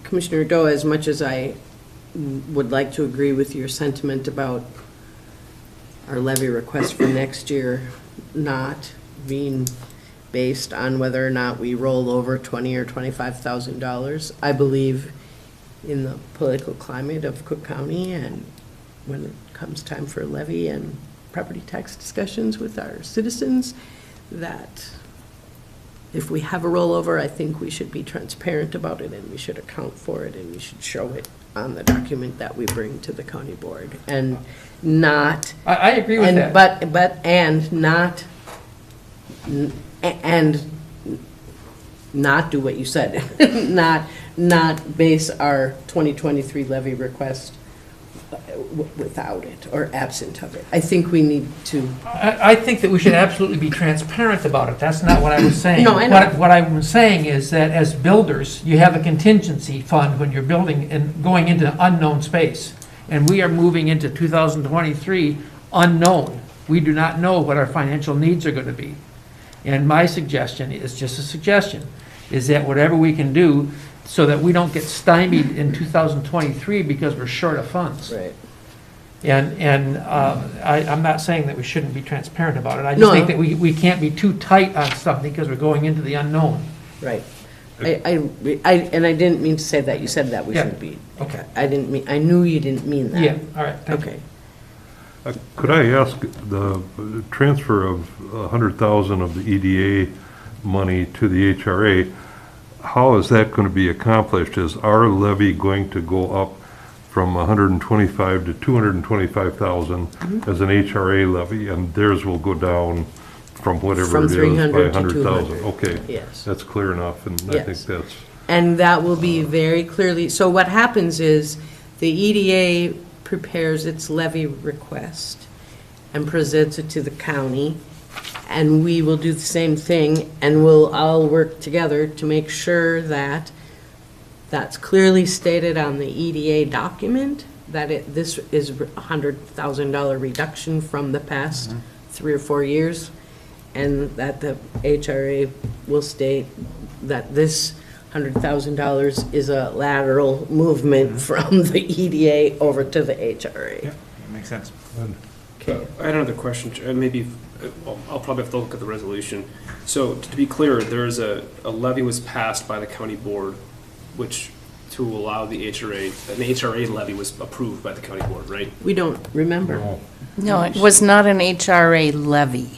Commissioner Doe, as much as I would like to agree with your sentiment about our levy request for next year not being based on whether or not we roll over $20,000 or $25,000, I believe in the political climate of Cook County, and when it comes time for levy and property tax discussions with our citizens, that if we have a rollover, I think we should be transparent about it, and we should account for it, and we should show it on the document that we bring to the county board, and not, I agree with and, that. and not do what you said, not base our 2023 levy request without it, or absent of it. I think we need to, I think that we should absolutely be transparent about it. That's not what I was saying. No, I know. What I'm saying is that as builders, you have a contingency fund when you're building and going into unknown space. And we are moving into 2023 unknown. We do not know what our financial needs are going to be. And my suggestion is just a suggestion, is that whatever we can do so that we don't get stymied in 2023 because we're short of funds. right. And I'm not saying that we shouldn't be transparent about it. I No. just think that we can't be too tight on something because we're going into the unknown. Right. And I didn't mean to say that. You said that we Yeah. should be. Okay. I didn't mean, I knew you didn't mean that. Yeah, all right, thank you. Okay. Could I ask, the transfer of 100,000 of the EDA money to the HRA, how is that going to be accomplished? Is our levy going to go up from 125 to 225,000 as an HRA levy, and theirs will go down from whatever From it is 300 by to 100,000? 200. Okay. Yes. That's clear enough, and I think Yes. that's, And that will be very clearly, so what happens is the EDA prepares its levy request and presents it to the county, and we will do the same thing, and we'll all work together to make sure that that's clearly stated on the EDA document, that this is a $100,000 reduction from the past 3 or 4 years, and that the HRA will state that this $100,000 is a lateral movement from the EDA over to the HRA. That makes sense. Okay. I had another question, maybe, I'll probably have to look at the resolution. So to be clear, there is a levy was passed by the county board, which to allow the HRA, an HRA levy was approved by the county board, right? We don't remember. No, it was not an HRA levy.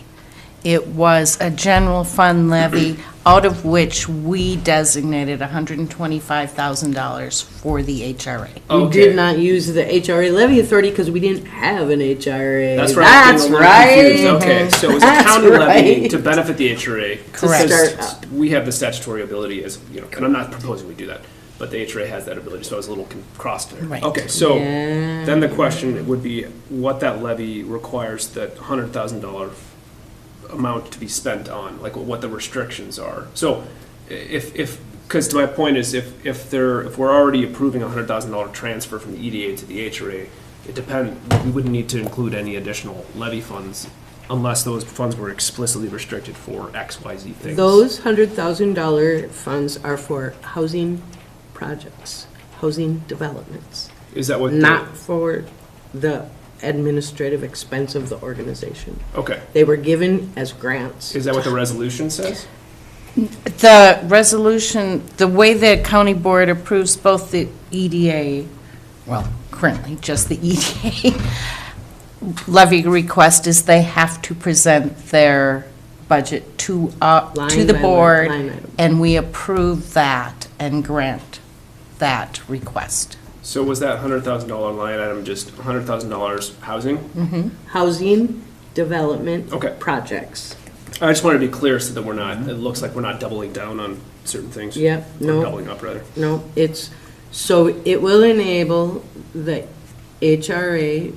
It was a general fund levy, out of which we designated $125,000 for the HRA. We Okay. did not use the HRA levy authority because we didn't have an HRA. That's right. I was That's getting a little confused. right. Okay, so it was a That's county levy right. to benefit the HRA. Correct. because To start up. We have the statutory ability as, you know, and I'm not proposing we do that, but the HRA has that ability, so I was a little crossed there. Right. Okay, so Yeah. then the question would be what that levy requires that $100,000 amount to be spent on, like what the restrictions are. So if because to my point is if we're already approving a $100,000 transfer from the EDA to the HRA, we wouldn't need to include any additional levy funds unless those funds were explicitly restricted for X, Y, Z things. Those $100,000 funds are for housing projects, housing developments, Is that what? not for the administrative expense of the organization. Okay. They were given as grants. Is that what the resolution says? The resolution, the way the county board approves both the EDA, well, currently just the EDA levy request is they have to present their budget to Line the by board, line item. and we approve that and grant that request. So was that $100,000 line item just $100,000 housing? Housing development Okay. projects. I just wanted to be clear so that we're not, it looks like we're not doubling down on certain things. Yep, Or no. doubling up, rather. No, so it will enable the HRA,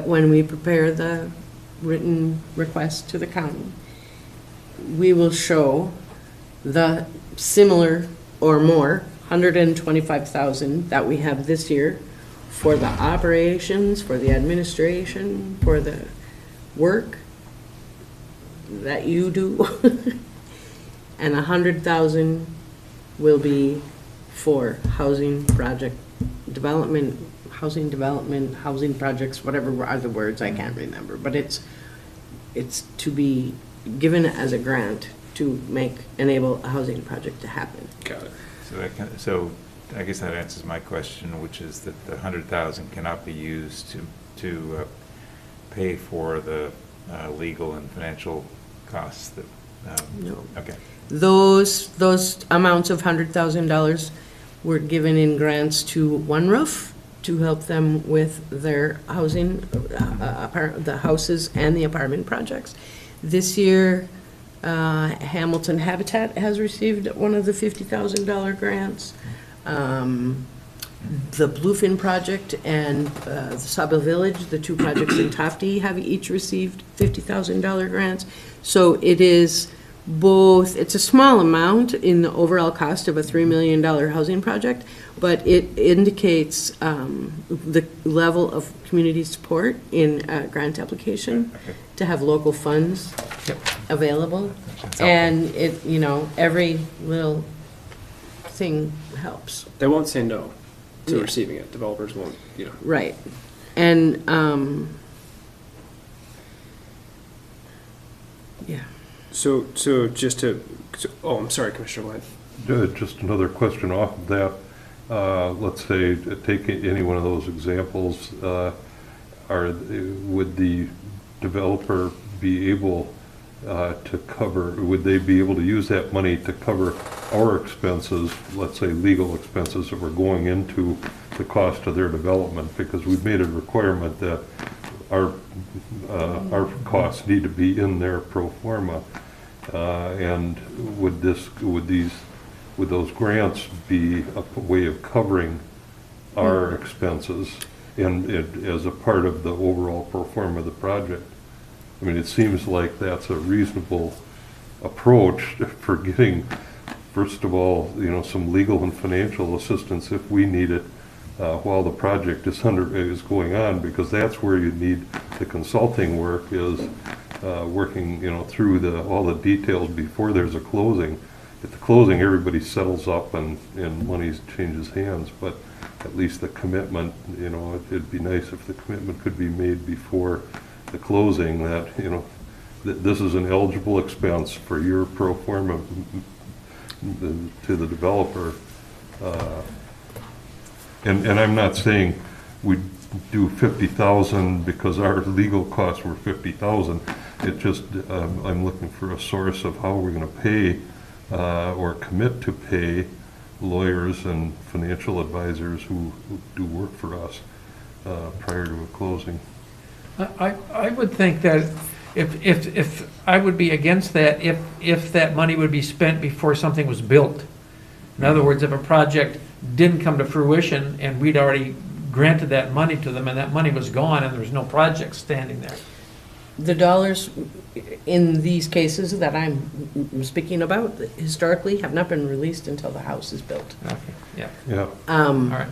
when we prepare the written request to the county, we will show the similar or more, 125,000 that we have this year for the operations, for the administration, for the work that you do. And 100,000 will be for housing project development, housing projects, whatever are the words, I can't remember. But it's to be given as a grant to enable a housing project to happen. Got it. So I guess that answers my question, which is that the 100,000 cannot be used to pay for the legal and financial costs that, No. okay. Those amounts of $100,000 were given in grants to One Roof to help them with their housing, the houses and the apartment projects. This year, Hamilton Habitat has received one of the $50,000 grants. The Bluefin Project and the Saba Village, the two projects in Tofty, have each received $50,000 grants. So it is both, it's a small amount in the overall cost of a $3 million housing project, but it indicates the level of community support in a grant application to have local funds available. And it, every little thing helps. They won't say no to Yeah. receiving it. Developers won't, Right. And, yeah. So just I'm sorry, Commissioner Wyatt. Just another question off of that. Let's say, take any one of those examples, would the developer be able would they be able to use that money to cover our expenses, let's say legal expenses that were going into the cost of their development? Because we've made a requirement that our costs need to be in their pro forma. And would those grants be a way of covering our expenses and as a part of the overall pro forma of the project? I mean, it seems like that's a reasonable approach for getting, first of all, some legal and financial assistance if we need it while the project is going on, because that's where you need the consulting work is working, through all the details before there's a closing. At the closing, everybody settles up and money changes hands, but at least the commitment, it'd be nice if the commitment could be made before the closing that, this is an eligible expense for your pro forma to the developer. And I'm not saying we do 50,000 because our legal costs were 50,000. It just, I'm looking for a source of how we're gonna pay, or commit to pay lawyers and financial advisors who do work for us, prior to a closing. I would think that if, I would be against that if that money would be spent before something was built. In other words, if a project didn't come to fruition and we'd already granted that money to them and that money was gone and there was no project standing there. The dollars in these cases that I'm speaking about historically have not been released until the house is built. Okay, yeah, Yeah. all right.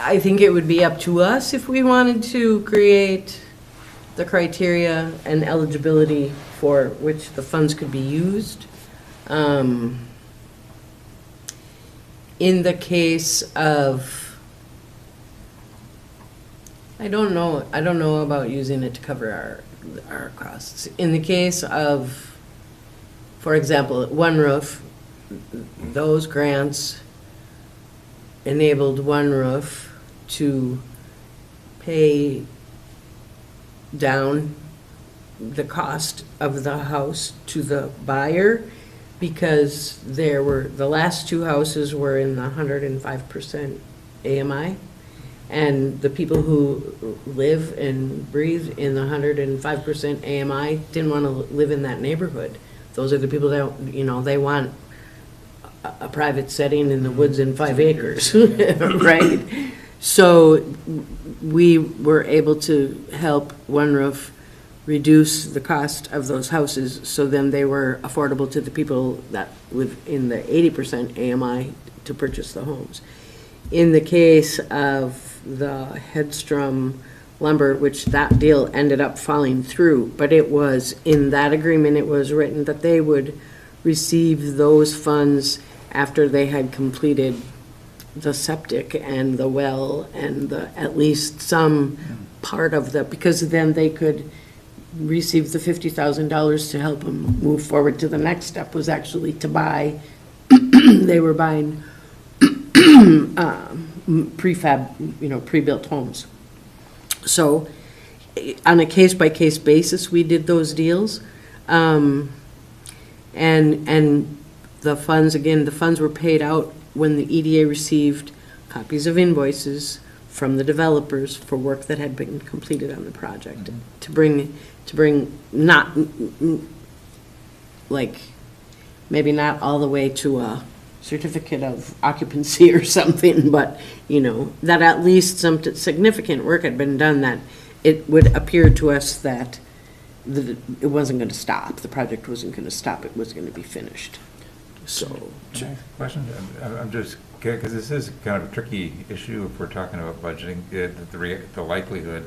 I think it would be up to us if we wanted to create the criteria and eligibility for which the funds could be used. In the case of, I don't know about using it to cover our costs. In the case of, for example, One Roof, those grants enabled One Roof to pay down the cost of the house to the buyer because the last two houses were in the 105% AMI. And the people who live and breathe in the 105% AMI didn't want to live in that neighborhood. Those are the people that, they want a private setting in the woods in 5 acres, right? So we were able to help One Roof reduce the cost of those houses, so then they were affordable to the people that live in the 80% AMI to purchase the homes. In the case of the Hedstrom lumber, which that deal ended up falling through, but it was, in that agreement, it was written that they would receive those funds after they had completed the septic and the well and at least some part of because then they could receive the $50,000 to help them move forward to the next step, was actually to buy, they were buying prefab, pre-built homes. So on a case-by-case basis, we did those deals. And the funds, again, the funds were paid out when the EDA received copies of invoices from the developers for work that had been completed on the project, to bring not, like, maybe not all the way to a certificate of occupancy or something, but, that at least some significant work had been done, that it would appear to us that it wasn't going to stop. The project wasn't going to stop. It was going to be finished. So. Question? I'm just, because this is kind of a tricky issue if we're talking about budgeting. The likelihood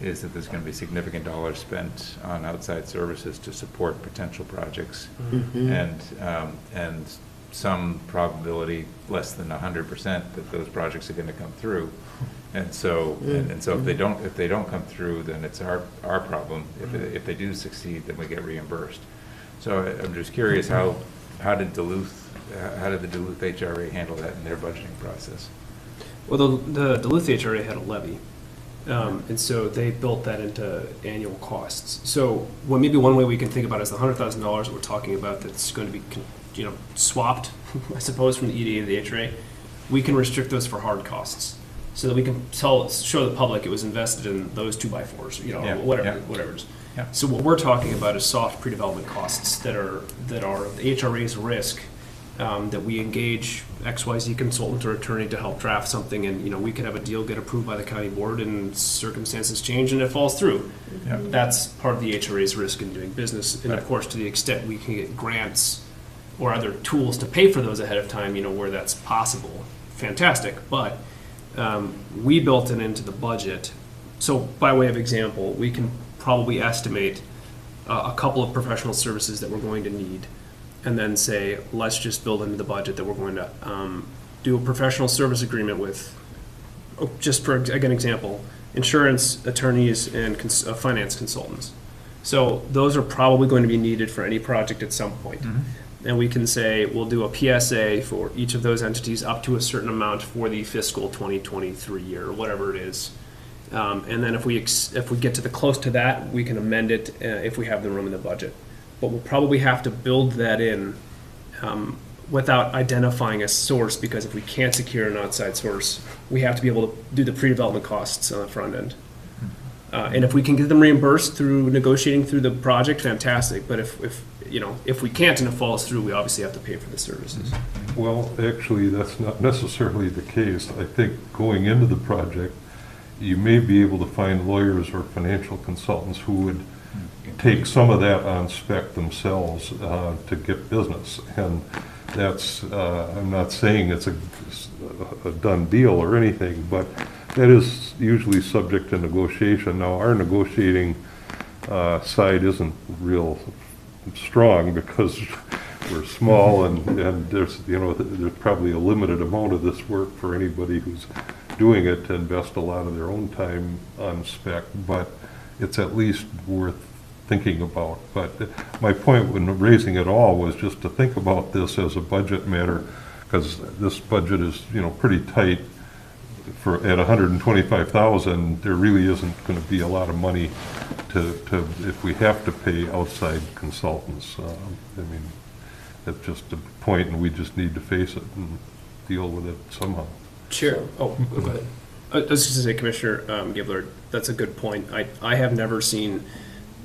is that there's going to be significant dollars spent on outside services to support potential projects, and some probability, less than 100%, that those projects are going to come through. And so, if they don't come through, then it's our problem. If they do succeed, then we get reimbursed. So I'm just curious, how did the Duluth HRA handle that in their budgeting process? Well, the Duluth HRA had a levy, and so they built that into annual costs. So maybe one way we can think about it is the $100,000 that we're talking about that's going to be swapped, I suppose, from the EDA to the HRA. We can restrict those for hard costs, so that we can show the public it was invested in those 2x4s, whatever it is. Yeah. So what we're talking about is soft pre-development costs that are the HRA's risk, that we engage XYZ consultant or attorney to help draft something, and we could have a deal get approved by the county board and circumstances change and it falls through. Yeah. That's part of the HRA's risk in doing business, and of course, to the extent we can get grants or other tools to pay for those ahead of time, where that's possible, fantastic. But we built it into the budget. So by way of example, we can probably estimate a couple of professional services that we're going to need, and then say, let's just build into the budget that we're going to do a professional service agreement with, just for an example, insurance attorneys and finance consultants. So those are probably going to be needed for any project at some point. and we can say, we'll do a PSA for each of those entities up to a certain amount for the fiscal 2023 year, or whatever it is. And then if we get to the close to that, we can amend it if we have the room in the budget. But we'll probably have to build that in without identifying a source, because if we can't secure an outside source, we have to be able to do the pre-development costs on the front end. And if we can get them reimbursed through negotiating through the project, fantastic. But if we can't and it falls through, we obviously have to pay for the services. Well, actually, that's not necessarily the case. I think going into the project, you may be able to find lawyers or financial consultants who would take some of that on spec themselves to get business. And that's, I'm not saying it's a done deal or anything, but that is usually subject to negotiation. Now, our negotiating side isn't real strong because we're small, and there's there's probably a limited amount of this work for anybody who's doing it to invest a lot of their own time on spec, but it's at least worth thinking about. But my point when raising it all was just to think about this as a budget matter, because this budget is pretty tight. At 125,000, there really isn't going to be a lot of money to if we have to pay outside consultants. I mean, that's just a point, and we just need to face it and deal with it somehow. Chair, go ahead. I was just going to say, Commissioner Gibler, that's a good point. I have never seen,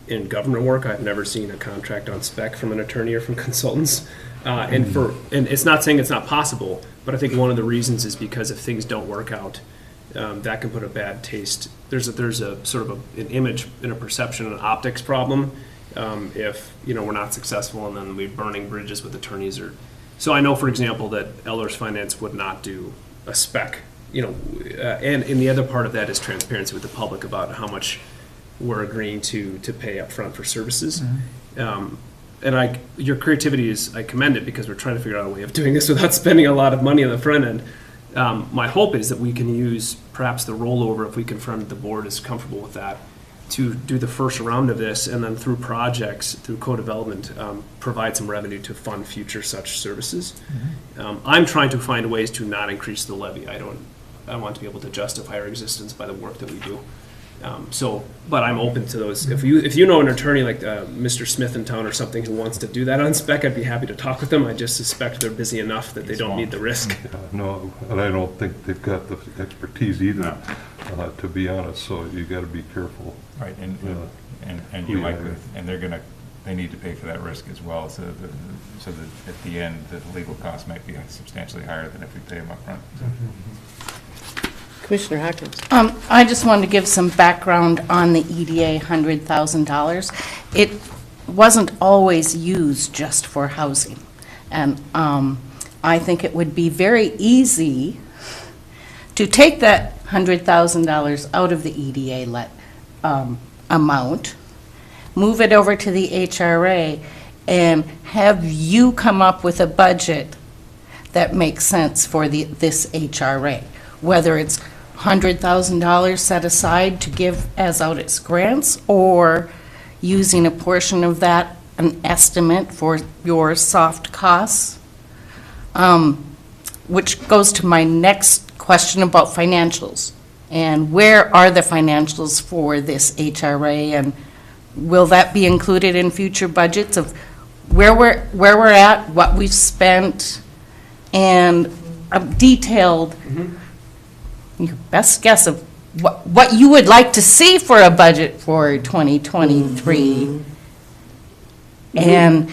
in government work, I've never seen a contract on spec from an attorney or from consultants. And it's not saying it's not possible, but I think one of the reasons is because if things don't work out, that can put a bad taste. There's a sort of an image and a perception, an optics problem. If we're not successful, and then we're burning bridges with attorneys, or so I know, for example, that Ehlers Finance would not do a spec. And the other part of that is transparency with the public about how much we're agreeing to pay up front for services. And your creativity I commend it, because we're trying to figure out a way of doing this without spending a lot of money on the front end. My hope is that we can use perhaps the rollover, if we confirm the board is comfortable with that, to do the first round of this, and then through projects, through co-development, provide some revenue to fund future such services. I'm trying to find ways to not increase the levy. I want to be able to justify our existence by the work that we do. But I'm open to those. If you know an attorney like Mr. Smith in town or something who wants to do that on spec, I'd be happy to talk with them. I just suspect they're busy enough that they don't need the risk. No, and I don't think they've got the expertise either, to be honest. So you got to be careful. Right, and you might, and they need to pay for that risk as well. So that at the end, the legal costs might be substantially higher than if we pay them up front. Commissioner Hawkins. I just wanted to give some background on the EDA $100,000. It wasn't always used just for housing. And I think it would be very easy to take that $100,000 out of the EDA amount, move it over to the HRA, and have you come up with a budget that makes sense for this HRA, whether it's $100,000 set aside to give as out as grants, or using a portion of that, an estimate for your soft costs, which goes to my next question about financials. And where are the financials for this HRA, and will that be included in future budgets of where we're at, what we've spent, and a detailed your best guess of what you would like to see for a budget for 2023. And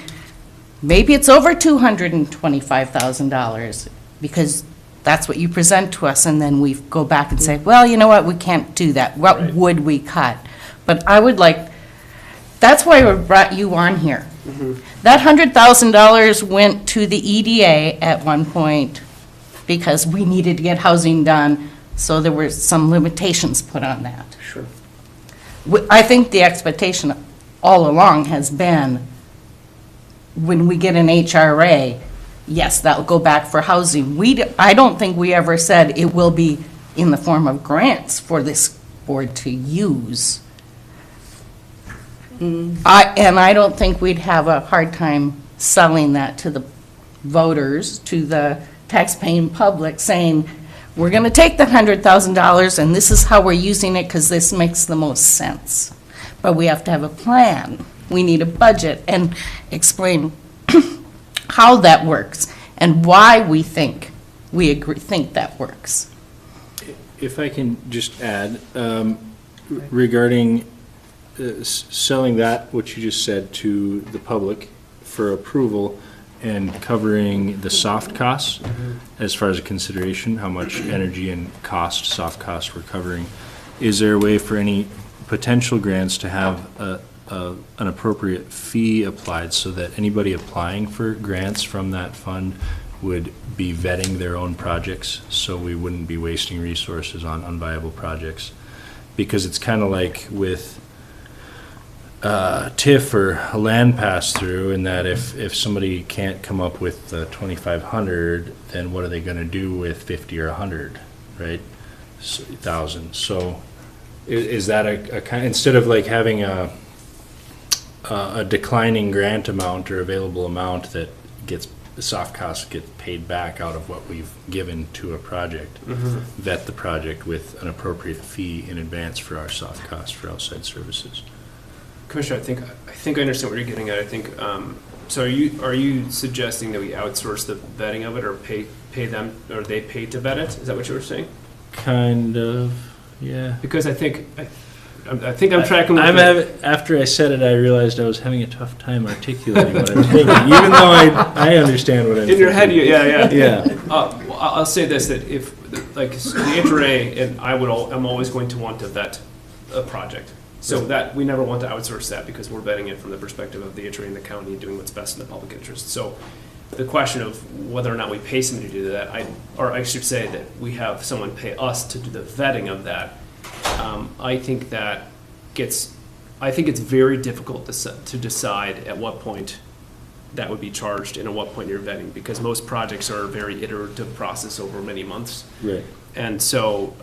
maybe it's over $225,000, because that's what you present to us, and then we go back and say, well, you know what, we can't do that. What would we cut? But I would like, that's why I brought you on here. That $100,000 went to the EDA at one point because we needed to get housing done. So there were some limitations put on that. Sure. I think the expectation all along has been, when we get an HRA, yes, that'll go back for housing. I don't think we ever said it will be in the form of grants for this board to use. And I don't think we'd have a hard time selling that to the voters, to the taxpaying public, saying, we're going to take the $100,000 and this is how we're using it because this makes the most sense. But we have to have a plan. We need a budget and explain how that works and why we think that works. If I can just add, regarding selling that, what you just said, to the public for approval and covering the soft costs as far as a consideration, how much energy and cost, soft costs we're covering, is there a way for any potential grants to have an appropriate fee applied so that anybody applying for grants from that fund would be vetting their own projects, so we wouldn't be wasting resources on unviable projects? Because it's kind of like with TIF or a land pass-through, in that if somebody can't come up with 2,500, then what are they going to do with 50 or 100, right? 1,000. So is that a kind, instead of like having a declining grant amount or available amount that gets, the soft costs get paid back out of what we've given to a project, vet the project with an appropriate fee in advance for our soft costs for outside services? Commissioner, I think I understand what you're getting at. I think, so are you suggesting that we outsource the vetting of it, or pay them, or they pay to vet it? Is that what you were saying? Kind of, yeah. Because I think I'm tracking with after I said it, I realized I was having a tough time articulating what I'm thinking, even though I understand what I'm thinking. In your head, yeah. Yeah. Well, I'll say this, that if, like, the HRA, and I'm always going to want to vet a project. So that, we never want to outsource that, because we're vetting it from the perspective of the HRA and the county doing what's best in the public interest. So the question of whether or not we pay somebody to do that, I should say that we have someone pay us to do the vetting of that. I think it's very difficult to decide at what point that would be charged and at what point you're vetting, because most projects are a very iterative process over many months. Right. And so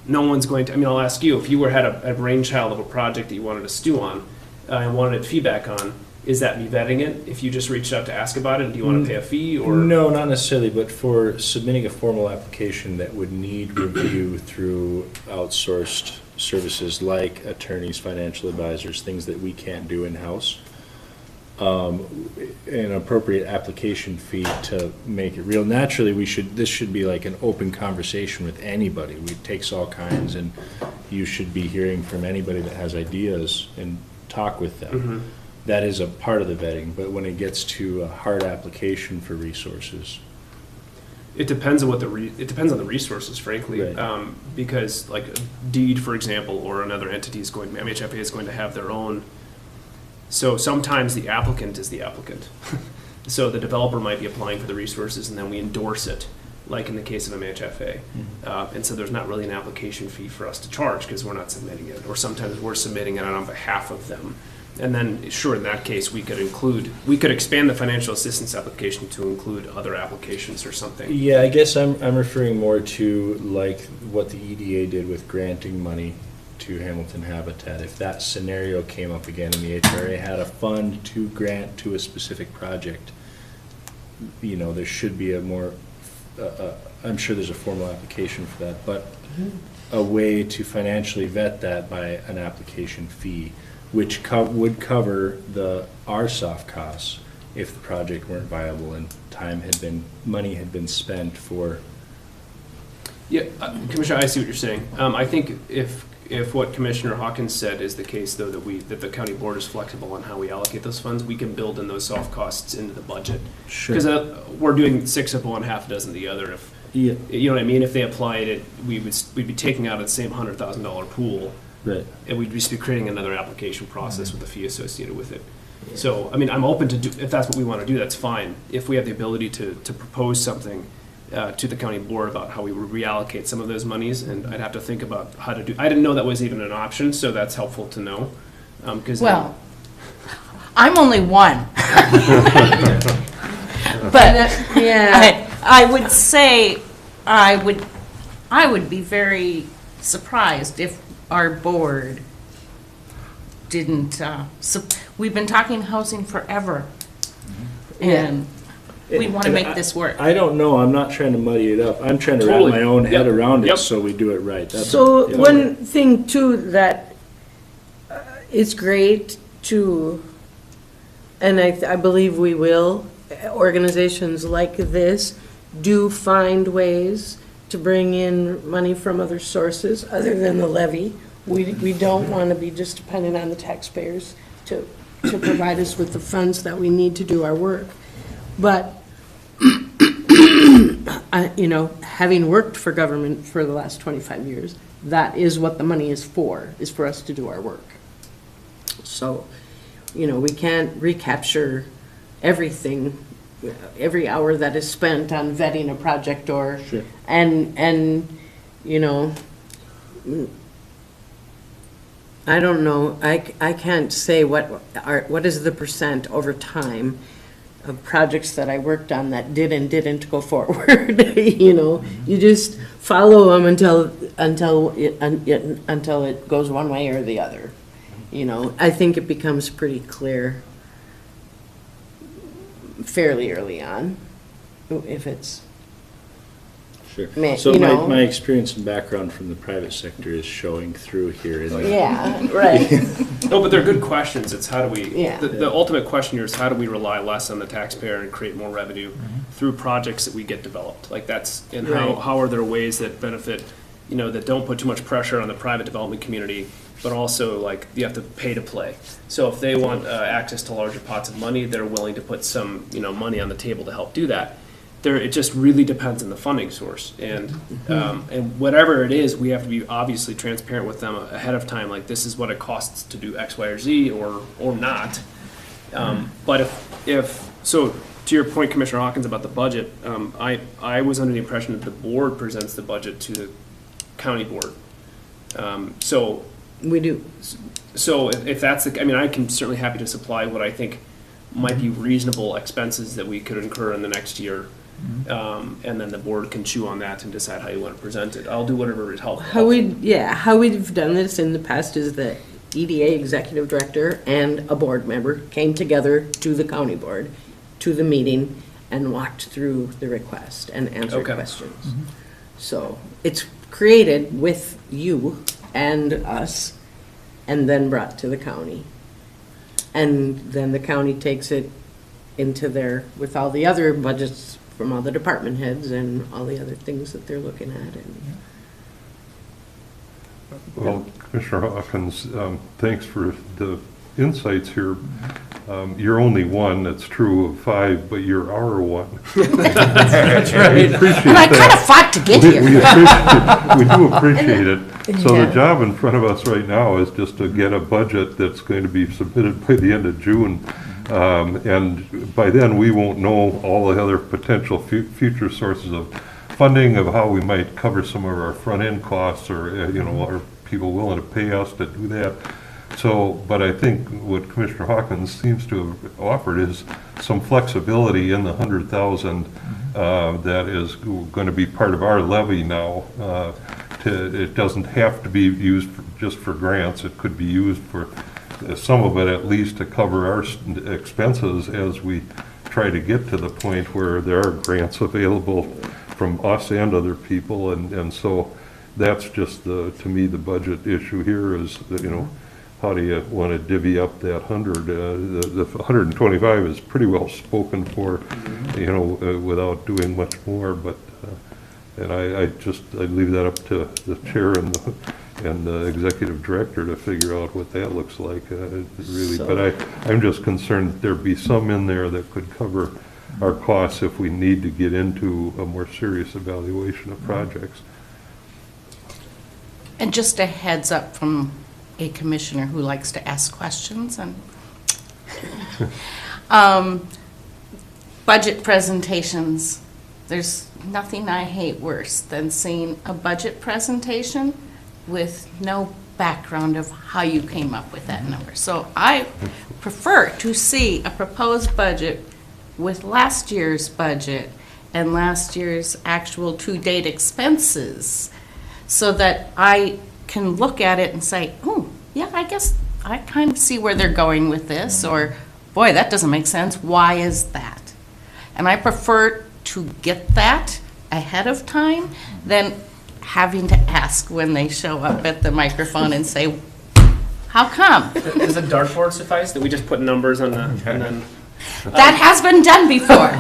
no one's going to, I mean, I'll ask you, if you had a brainchild of a project that you wanted to stew on and wanted feedback on, is that me vetting it? If you just reached out to ask about it, do you want to pay a fee? Or no, not necessarily, but for submitting a formal application that would need review through outsourced services like attorneys, financial advisors, things that we can't do in-house, an appropriate application fee to make it real. Naturally, this should be like an open conversation with anybody. It takes all kinds, and you should be hearing from anybody that has ideas and talk with them. That is a part of the vetting, but when it gets to a hard application for resources, it depends on it depends on the resources, frankly. Right. Because like Deed, for example, or another entity MHFA is going to have their own. So sometimes the applicant is the applicant. So the developer might be applying for the resources, and then we endorse it, like in the case of MHFA. And so there's not really an application fee for us to charge, because we're not submitting it, or sometimes we're submitting it on behalf of them. And then, sure, in that case, we could expand the financial assistance application to include other applications or something. yeah, I guess I'm referring more to like what the EDA did with granting money to Hamilton Habitat. If that scenario came up again and the HRA had a fund to grant to a specific project, there should be a more, I'm sure there's a formal application for that, but a way to financially vet that by an application fee, which would cover our soft costs if the project weren't viable and money had been spent for. Yeah, Commissioner, I see what you're saying. I think if what Commissioner Hawkins said is the case, though, that the county board is flexible on how we allocate those funds, we can build in those soft costs into the budget. Sure. Because we're doing 6 of one, half a dozen of the other. You know what I mean? If they applied it, we'd be taking out the same $100,000 pool. Right. And we'd just be creating another application process with a fee associated with it. So, I mean, I'm open to if that's what we want to do, that's fine. If we have the ability to propose something to the county board about how we would reallocate some of those monies, and I'd have to think about how to do. I didn't know that was even an option, so that's helpful to know. Well, I'm only one. But I would say I would be very surprised if our board didn't, we've been talking housing forever. and we want to And make this work. I don't know, I'm not trying to muddy it up, I'm trying to wrap Totally. my own head Yep. around it Yep. so we do it right. That's- So yeah. one thing too that is great to, and I believe we will, organizations like this do find ways to bring in money from other sources other than the levy. We don't want to be just dependent on the taxpayers to provide us with the funds that we need to do our work. But, having worked for government for the last 25 years, that is what the money is for us to do our work. So, we can't recapture everything, every hour that is spent on vetting a project or, Sure. and, I don't know, I can't say what is the percent over time of projects that I worked on that did and didn't go forward, You just follow them until it goes one way or the other. I think it becomes pretty clear fairly early on if it's, Sure. Man, So you my, know. my experience and background from the private sector is showing through here. In that. yeah, right. No, but they're good questions. It's how do we, Yeah. the ultimate question here is how do we rely less on the taxpayer and create more revenue through projects that we get developed? Like that's, and Right. how are there ways that benefit, that don't put too much pressure on the private development community, but also like you have to pay to play. So if they want access to larger pots of money, they're willing to put some, money on the table to help do that. It just really depends on the funding source, and whatever it is, we have to be obviously transparent with them ahead of time. Like this is what it costs to do X, Y, or Z, or not. But if so, to your point, Commissioner Hawkins, about the budget, I was under the impression that the board presents the budget to the county board. So We do. So if that's the, I can certainly happy to supply what I think might be reasonable expenses that we could incur in the next year. And then the board can chew on that and decide how you want to present it. I'll do whatever is helpful. How we've done this in the past is the EDA executive director and a board member came together to the county board, to the meeting, and walked through the request and answered Okay. questions. So it's created with you and us, and then brought to the county. And then the county takes it into with all the other budgets from all the department heads and all the other things that they're looking at. And Well, Commissioner Hawkins, thanks for the insights here. You're only one, that's true, of five, but you're our one. That's right. We appreciate And I kind that. of fought to get We here. we do appreciate it. So Yeah. the job in front of us right now is just to get a budget that's going to be submitted by the end of June. And by then, we won't know all the other potential future sources of funding, of how we might cover some of our front-end costs, or, are people willing to pay us to do that? So, but I think what Commissioner Hawkins seems to have offered is some flexibility in the 100,000 that is going to be part of our levy now. It doesn't have to be used just for grants. It could be used for some of it at least to cover our expenses as we try to get to the point where there are grants available from us and other people. And so that's just to me, the budget issue here is, how do you want to divvy up that 100? The 125 is pretty well spoken for, without doing much more. But and I leave that up to the chair and the executive director to figure out what that looks like. Really, So- but I'm just concerned that there be some in there that could cover our costs if we need to get into a more serious evaluation of projects. And just a heads up from a commissioner who likes to ask questions and budget presentations. There's nothing I hate worse than seeing a budget presentation with no background of how you came up with that number. So I prefer to see a proposed budget with last year's budget and last year's actual to-date expenses, so that I can look at it and say, oh, yeah, I guess I kind of see where they're going with this, or, boy, that doesn't make sense, why is that? And I prefer to get that ahead of time than having to ask when they show up at the microphone and say, how come? Does a dartboard suffice, that we just put numbers on the, and then? That has been done before.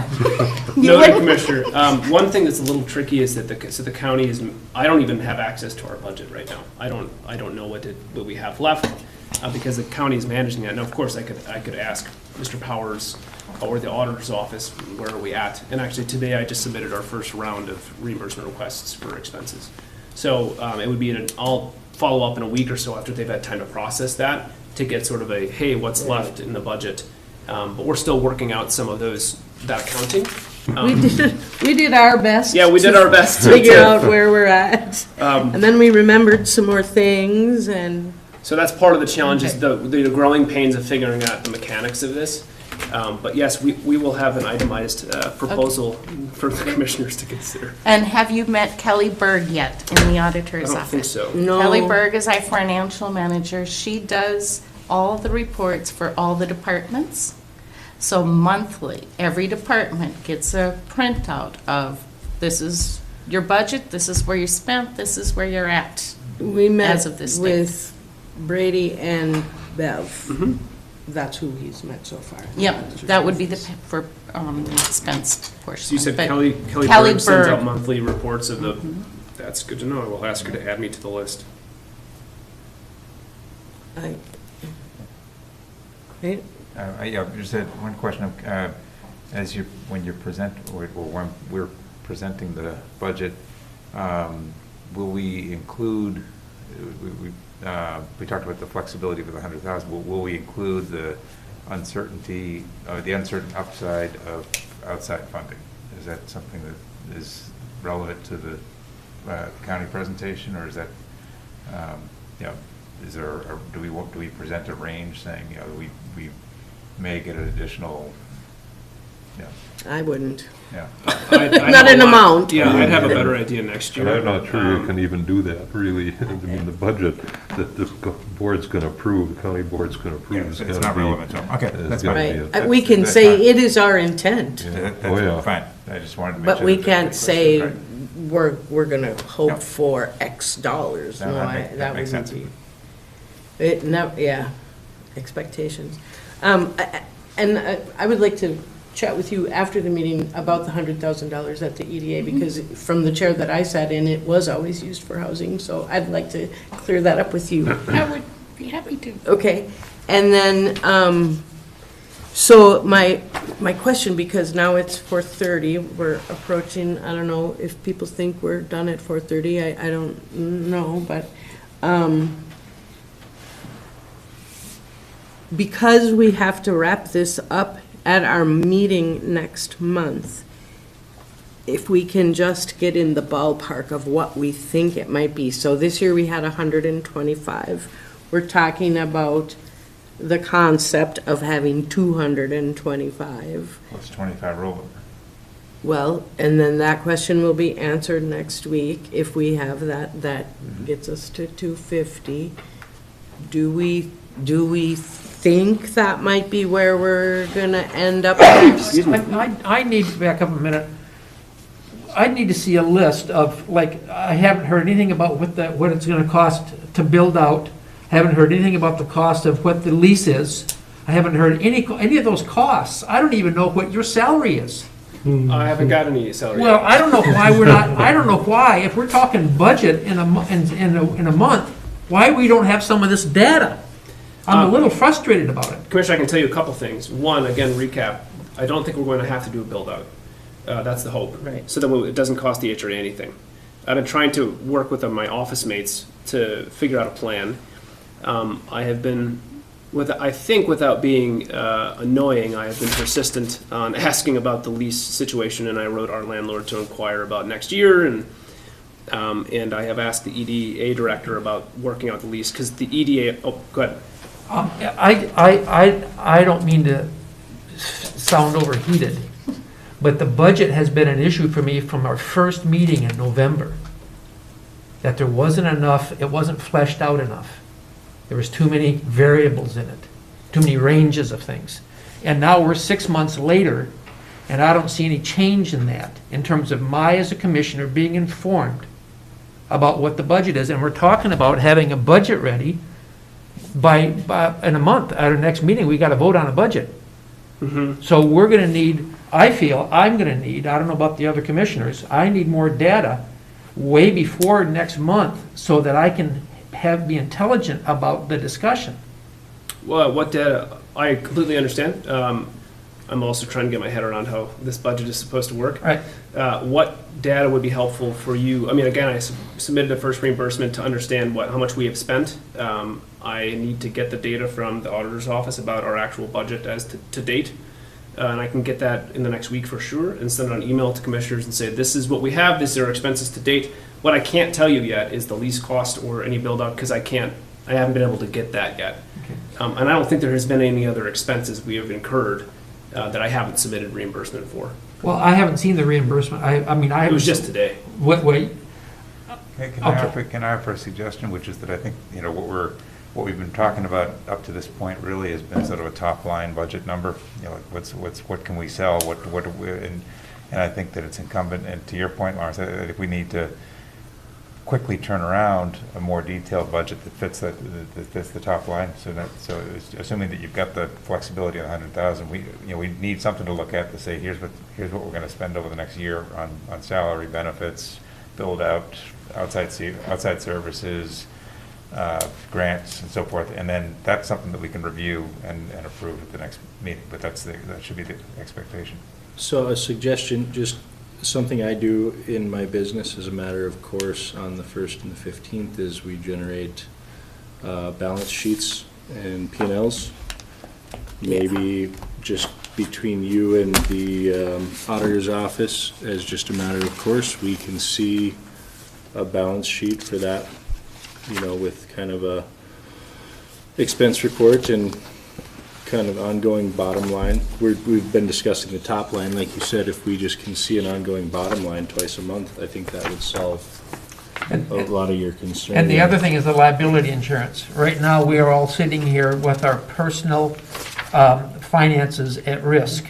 You Noted, wouldn't- Commissioner. One thing that's a little tricky is that the county is, I don't even have access to our budget right now. I don't know what we have left, because the county is managing that. Now, of course, I could ask Mr. Powers or the auditor's office, where are we at? And actually, today I just submitted our first round of reimbursement requests for expenses. So it would be, I'll follow up in a week or so after they've had time to process that, to get sort of a, hey, what's left in the budget? But we're still working out some of that accounting. We did our best. Yeah, we did our best to figure out where we're at. And then we remembered some more things, and So that's part of the challenge, is the growing pains of figuring out the mechanics of this. But yes, we will have an itemized proposal for the commissioners to consider. And have you met Kelly Berg yet in the I auditor's don't office? think so. no. Kelly Berg is our financial manager. She does all the reports for all the departments. So monthly, every department gets a printout of, this is your budget, this is where you spent, this is where you're at. We met As of this date. with Brady and Bev. Mhm. That's who he's met so far. Yep, that would be the, for the expense portion. So you said But Kelly Kelly Berg sends out Berg. monthly reports of the, that's good to know. I will ask her to add me to the list. I- Right? Yeah, just had one question. When you present, or when we're presenting the budget, will we include, we talked about the flexibility with the 100,000, will we include the uncertainty, the uncertain upside of outside funding? Is that something that is relevant to the county presentation, or is that, is there, or do we present a range saying, we may get an additional, I wouldn't. I'd Not have an a lot- amount. Yeah, I'd have a better idea next And year. I'm not sure you can even do that, really. I mean, the budget that this board's gonna approve, the county board's gonna approve is it's gonna not be. relevant to them. Okay, is that's gonna fine. be a- Right. We can that's say fine. it is our intent, Oh, yeah. That's fine. I just wanted to make but sure. we that can't the say question was right. we're gonna No. hope for X dollars. No, No, that makes wouldn't sense. be. Yeah, expectations. I would like to chat with you after the meeting about the $100,000 at the EDA, because from the chair that I sat in, it was always used for housing, so I'd like to clear that up with you. I would be happy to. Okay, and then, so my question, because now it's 4:30, we're approaching, I don't know if people think we're done at 4:30, I don't know, but, because we have to wrap this up at our meeting next month, if we can just get in the ballpark of what we think it might be. So this year we had 125. We're talking about the concept of having 225. Plus 25 rollover. Well, and then that question will be answered next week. If we have that, that gets us to 250. Do we think that might be where we're gonna end up next? I need to back up a minute. I need to see a list of, like, I haven't heard anything about what it's gonna cost to build out. Haven't heard anything about the cost of what the lease is. I haven't heard any of those costs. I don't even know what your salary is. I haven't got any salary. Well, I don't know why we're not, I don't know why, if we're talking budget in a month, why we don't have some of this data. I'm a little frustrated about it. Commissioner, I can tell you a couple things. One, again, recap, I don't think we're going to have to do a build-out. That's the hope. Right. So that it doesn't cost the HRA anything. I've been trying to work with my office mates to figure out a plan. I have been, I think without being annoying, I have been persistent on asking about the lease situation, and I wrote our landlord to inquire about next year, and I have asked the EDA director about working out the lease, because the EDA, oh, go ahead. I don't mean to sound overheated, but the budget has been an issue for me from our first meeting in November. That there wasn't enough, it wasn't fleshed out enough. There was too many variables in it, too many ranges of things. And now we're 6 months later, And I don't see any change in that, in terms of as a commissioner, being informed about what the budget is. And we're talking about having a budget ready by in a month. At our next meeting, we got to vote on a budget. So we're going to need, I feel, I'm going to need, I don't know about the other commissioners, I need more data way before next month so that I can be intelligent about the discussion. Well, what data, I completely understand. I'm also trying to get my head around how this budget is supposed to work. Right. What data would be helpful for you? I mean, again, I submitted a first reimbursement to understand how much we have spent. I need to get the data from the auditor's office about our actual budget as to date. And I can get that in the next week for sure, and send an email to commissioners and say, this is what we have, these are our expenses to date. What I can't tell you yet is the lease cost or any build out, because I haven't been able to get that yet. And I don't think there has been any other expenses we have incurred that I haven't submitted reimbursement for. Well, I haven't seen the reimbursement. I mean, I It was haven't. just today. Wait, Can I offer a suggestion, which is that I think, what we've been talking about up to this point really has been sort of a top-line budget number. Like what can we sell, and I think that it's incumbent, and to your point, Lawrence, I think we need to quickly turn around a more detailed budget that fits the top line. So assuming that you've got the flexibility of 100,000, we need something to look at to say, here's what we're going to spend over the next year on salary, benefits, build out, outside services, grants, and so forth. And then that's something that we can review and approve at the next meeting. But that should be the expectation. So a suggestion, just something I do in my business as a matter of course on the 1st and the 15th is we generate balance sheets and P&Ls. Maybe just between you and the auditor's office, as just a matter of course, we can see a balance sheet for that, with kind of a expense report and kind of ongoing bottom line. We've been discussing the top line, like you said. If we just can see an ongoing bottom line twice a month, I think that would solve a lot of your concerns. and the other thing is the liability insurance. Right now, we are all sitting here with our personal finances at risk.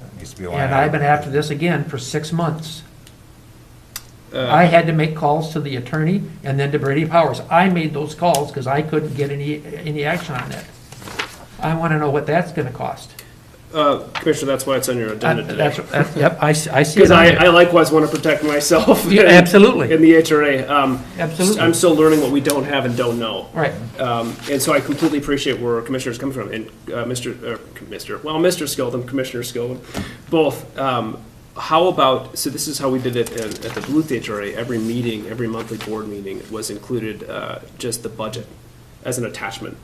That needs to be a line And I've been item. after this again for 6 months. I had to make calls to the attorney and then to Brady Powers. I made those calls because I couldn't get any action on that. I want to know what that's going to cost. Commissioner, that's why it's on your agenda today. Yep, I see Because it on there. I likewise want to protect myself. Yeah, absolutely. In the HRA. Absolutely. I'm still learning what we don't have and don't know. Right. And so I completely appreciate where commissioners come from. And Mr. Skilden, Commissioner Skilden, both. How about, so this is how we did it at the Duluth HRA. Every meeting, every monthly board meeting was included just the budget as an attachment.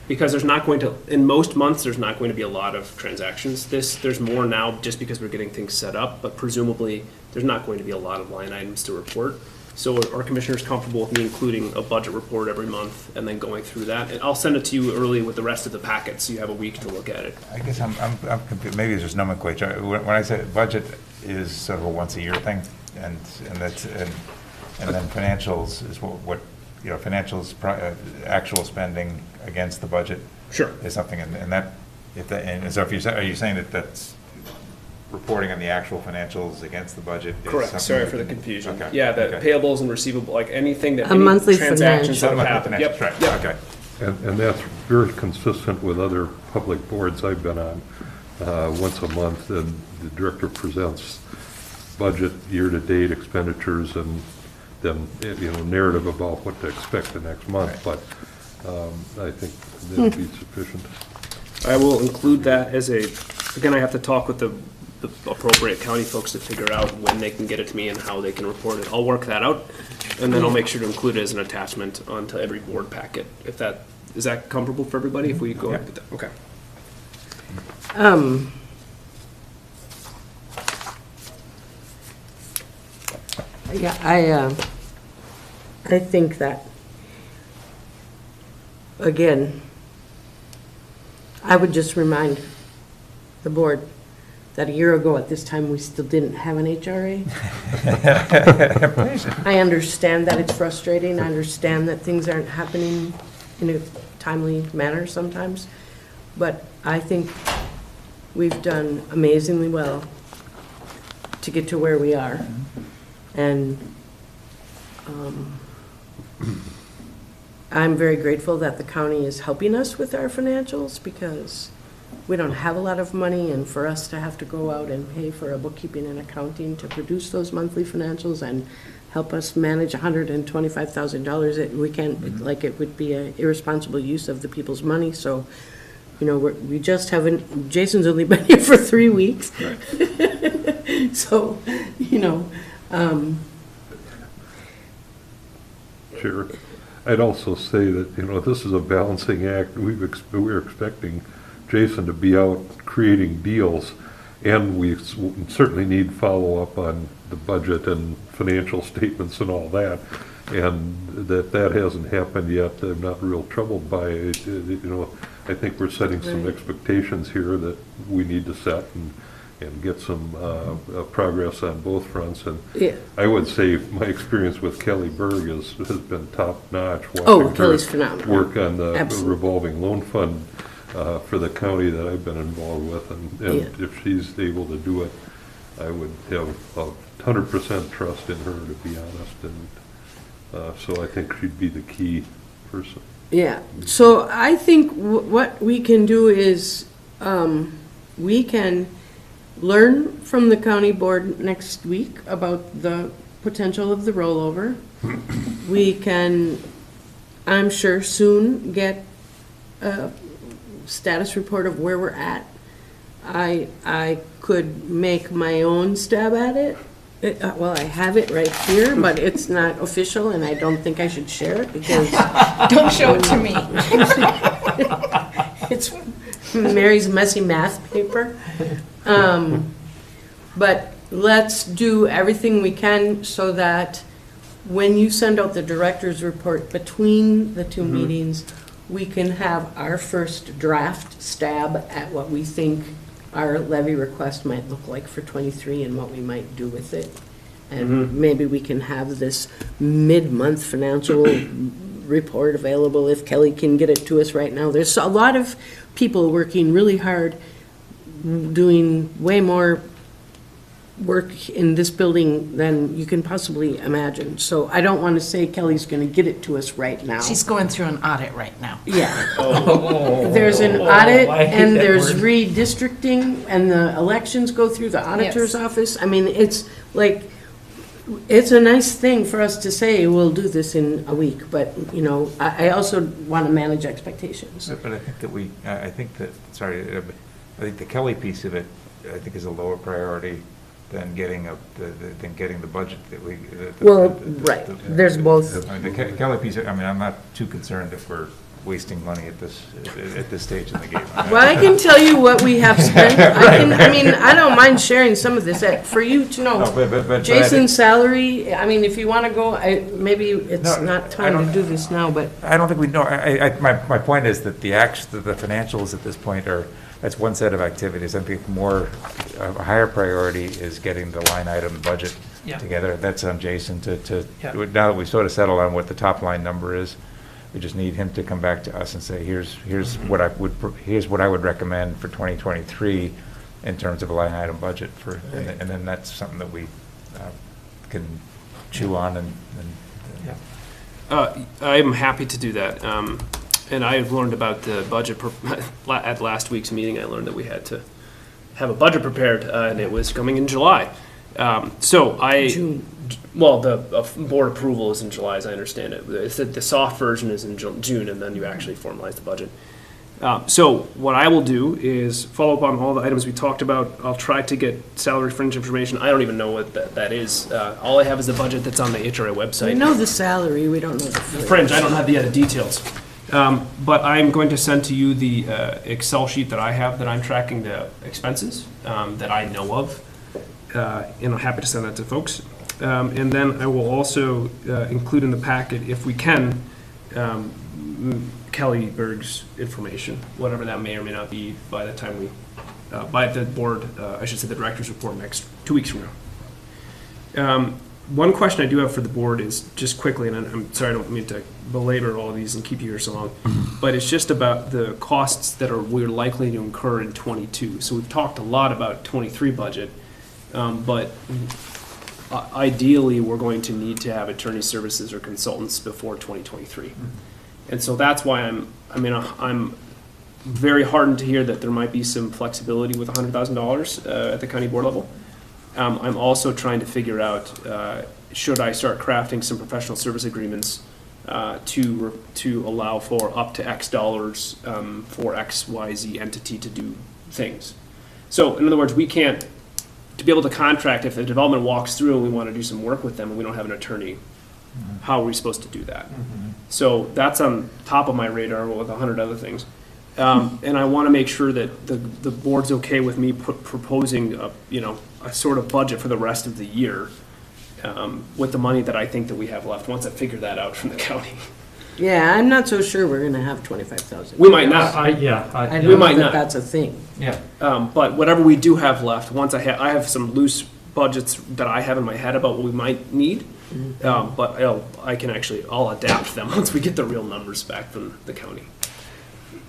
Because there's not going to, in most months, there's not going to be a lot of transactions. There's more now just because we're getting things set up, but presumably there's not going to be a lot of line items to report. So are commissioners comfortable with me including a budget report every month and then going through that? And I'll send it to you early with the rest of the packet, so you have a week to look at it. I guess I'm confused. Maybe it's just nomenclature. When I say budget is sort of a once-a-year thing, and then financials is what financials, actual spending against the budget. Sure. Is something, so are you saying that that's reporting on the actual financials against the budget? Is Correct. something Sorry that for the can- confusion. Okay. Yeah, the Okay. payables and receivable, like anything that, A any monthly transactions that have Monthly happened. financials, right, Yep. okay. And that's very consistent with other public boards I've been on. Once a month, and the director presents budget, year-to-date expenditures, and then, narrative about what to expect the next month. But I think that'll be sufficient. I will include that as again, I have to talk with the appropriate county folks to figure out when they can get it to me and how they can report it. I'll work that out, and then I'll make sure to include it as an attachment onto every board packet. Is that comfortable for everybody if we go ahead with that? Okay. Yeah, I think that, again, I would just remind the board that a year ago at this time, we still didn't have an HRA. I understand that it's frustrating. I understand that things aren't happening in a timely manner sometimes. But I think we've done amazingly well to get to where we are. And I'm very grateful that the county is helping us with our financials, because we don't have a lot of money, and for us to have to go out and pay for a bookkeeping and accounting to produce those monthly financials and help us manage $125,000, we can't, like, it would be an irresponsible use of the people's money. So, you know, we just haven't, Jason's only been here for 3 weeks. So, you know. Chair, I'd also say that, you know, this is a balancing act. We're expecting Jason to be out creating deals, and we certainly need follow-up on the budget and financial statements and all that, and that hasn't happened yet. I'm not real troubled by it. You know, I think we're setting some expectations here that we need to set and get some progress on both fronts. And Yeah. I would say my experience with Kelly Berg has been top-notch. Oh, watching her Kelly's phenomenal. work on the Absolutely. revolving loan fund for the county that I've been involved with, and if she's able to do it, I would have 100% trust in her, to be honest, and so I think she'd be the key person. Yeah, so I think what we can do is, we can learn from the county board next week about the potential of the rollover. We can, I'm sure, soon get a status report of where we're at. I could make my own stab at it. Well, I have it right here, but it's not official, and I don't think I should share it because Don't show it to me. it's Mary's messy math paper. But let's do everything we can so that when you send out the director's report between the two meetings, we can have our first draft stab at what we think our levy request might look like for '23 and what we might do with it. And maybe we can have this mid-month financial report available if Kelly can get it to us right now. There's a lot of people working really hard, doing way more work in this building than you can possibly imagine. So I don't want to say Kelly's going to get it to us right now. She's going through an audit right now. Yeah. There's an audit, I hate and that there's word. redistricting, and the elections go through the auditor's office. I mean, it's like, it's a nice thing for us to say, we'll do this in a week, but, you know, I also want to manage expectations. But I think that I think that, sorry, I think the Kelly piece of it, I think is a lower priority than getting the budget that we. Well, right, there's both. I mean, the Kelly piece, I mean, I'm not too concerned if we're wasting money at this stage in the game. Well, I can tell you what we have spent. I mean, I don't mind sharing some of this, for you to No, know. but I Jason's think- salary, I mean, if you want to go, maybe it's No, not I time to don't- do this now, but I don't think we know, my point is that the financials at this point that's one set of activities. I think a higher priority is getting the line item budget Yeah. together. That's on Jason Yeah. now that we sort of settled on what the top line number is, we just need him to come back to us and say, here's what I would recommend for 2023 in terms of a line item budget and then that's something that we can chew on and I'm happy to do that. And I have learned about the budget, at last week's meeting, I learned that we had to have a budget prepared, and it was coming in July. June. Well, the board approval is in July, as I understand it. The soft version is in June, and then you actually formalize the budget. So what I will do is follow up on all the items we talked about. I'll try to get salary fringe information. I don't even know what that is. All I have is the budget that's on the HRA website. we know the salary, we don't know the Fringe, I don't have the other details. But I'm going to send to you the Excel sheet that I have that I'm tracking the expenses that I know of. And I'm happy to send that to folks. And then I will also include in the packet, if we can, Kelly Berg's information, whatever that may or may not be by the time we, by the board, I should say the director's report 2 weeks from now. One question I do have for the board is, just quickly, and I'm sorry, I don't mean to belabor all of these and keep you here so long, but but it's just about the costs that we're likely to incur in '22. So we've talked a lot about '23 budget, but ideally, we're going to need to have attorney services or consultants before 2023. And so that's why I'm very heartened to hear that there might be some flexibility with $100,000 at the county board level. I'm also trying to figure out, should I start crafting some professional service agreements to allow for up to X dollars for XYZ entity to do things. So in other words, we can't, to be able to contract, if a development walks through and we want to do some work with them and we don't have an attorney, how are we supposed to do that? So that's on top of my radar with 100 other things. And I want to make sure that the board's okay with me proposing a sort of budget for the rest of the year with the money that I think that we have left, once I figure that out from the county. Yeah, I'm not so sure we're gonna have 25,000. We might not. I We don't might know not. that that's a thing. Yeah. But whatever we do have left, once I have some loose budgets that I have in my head about what we might need. But I'll adapt them once we get the real numbers back from the county.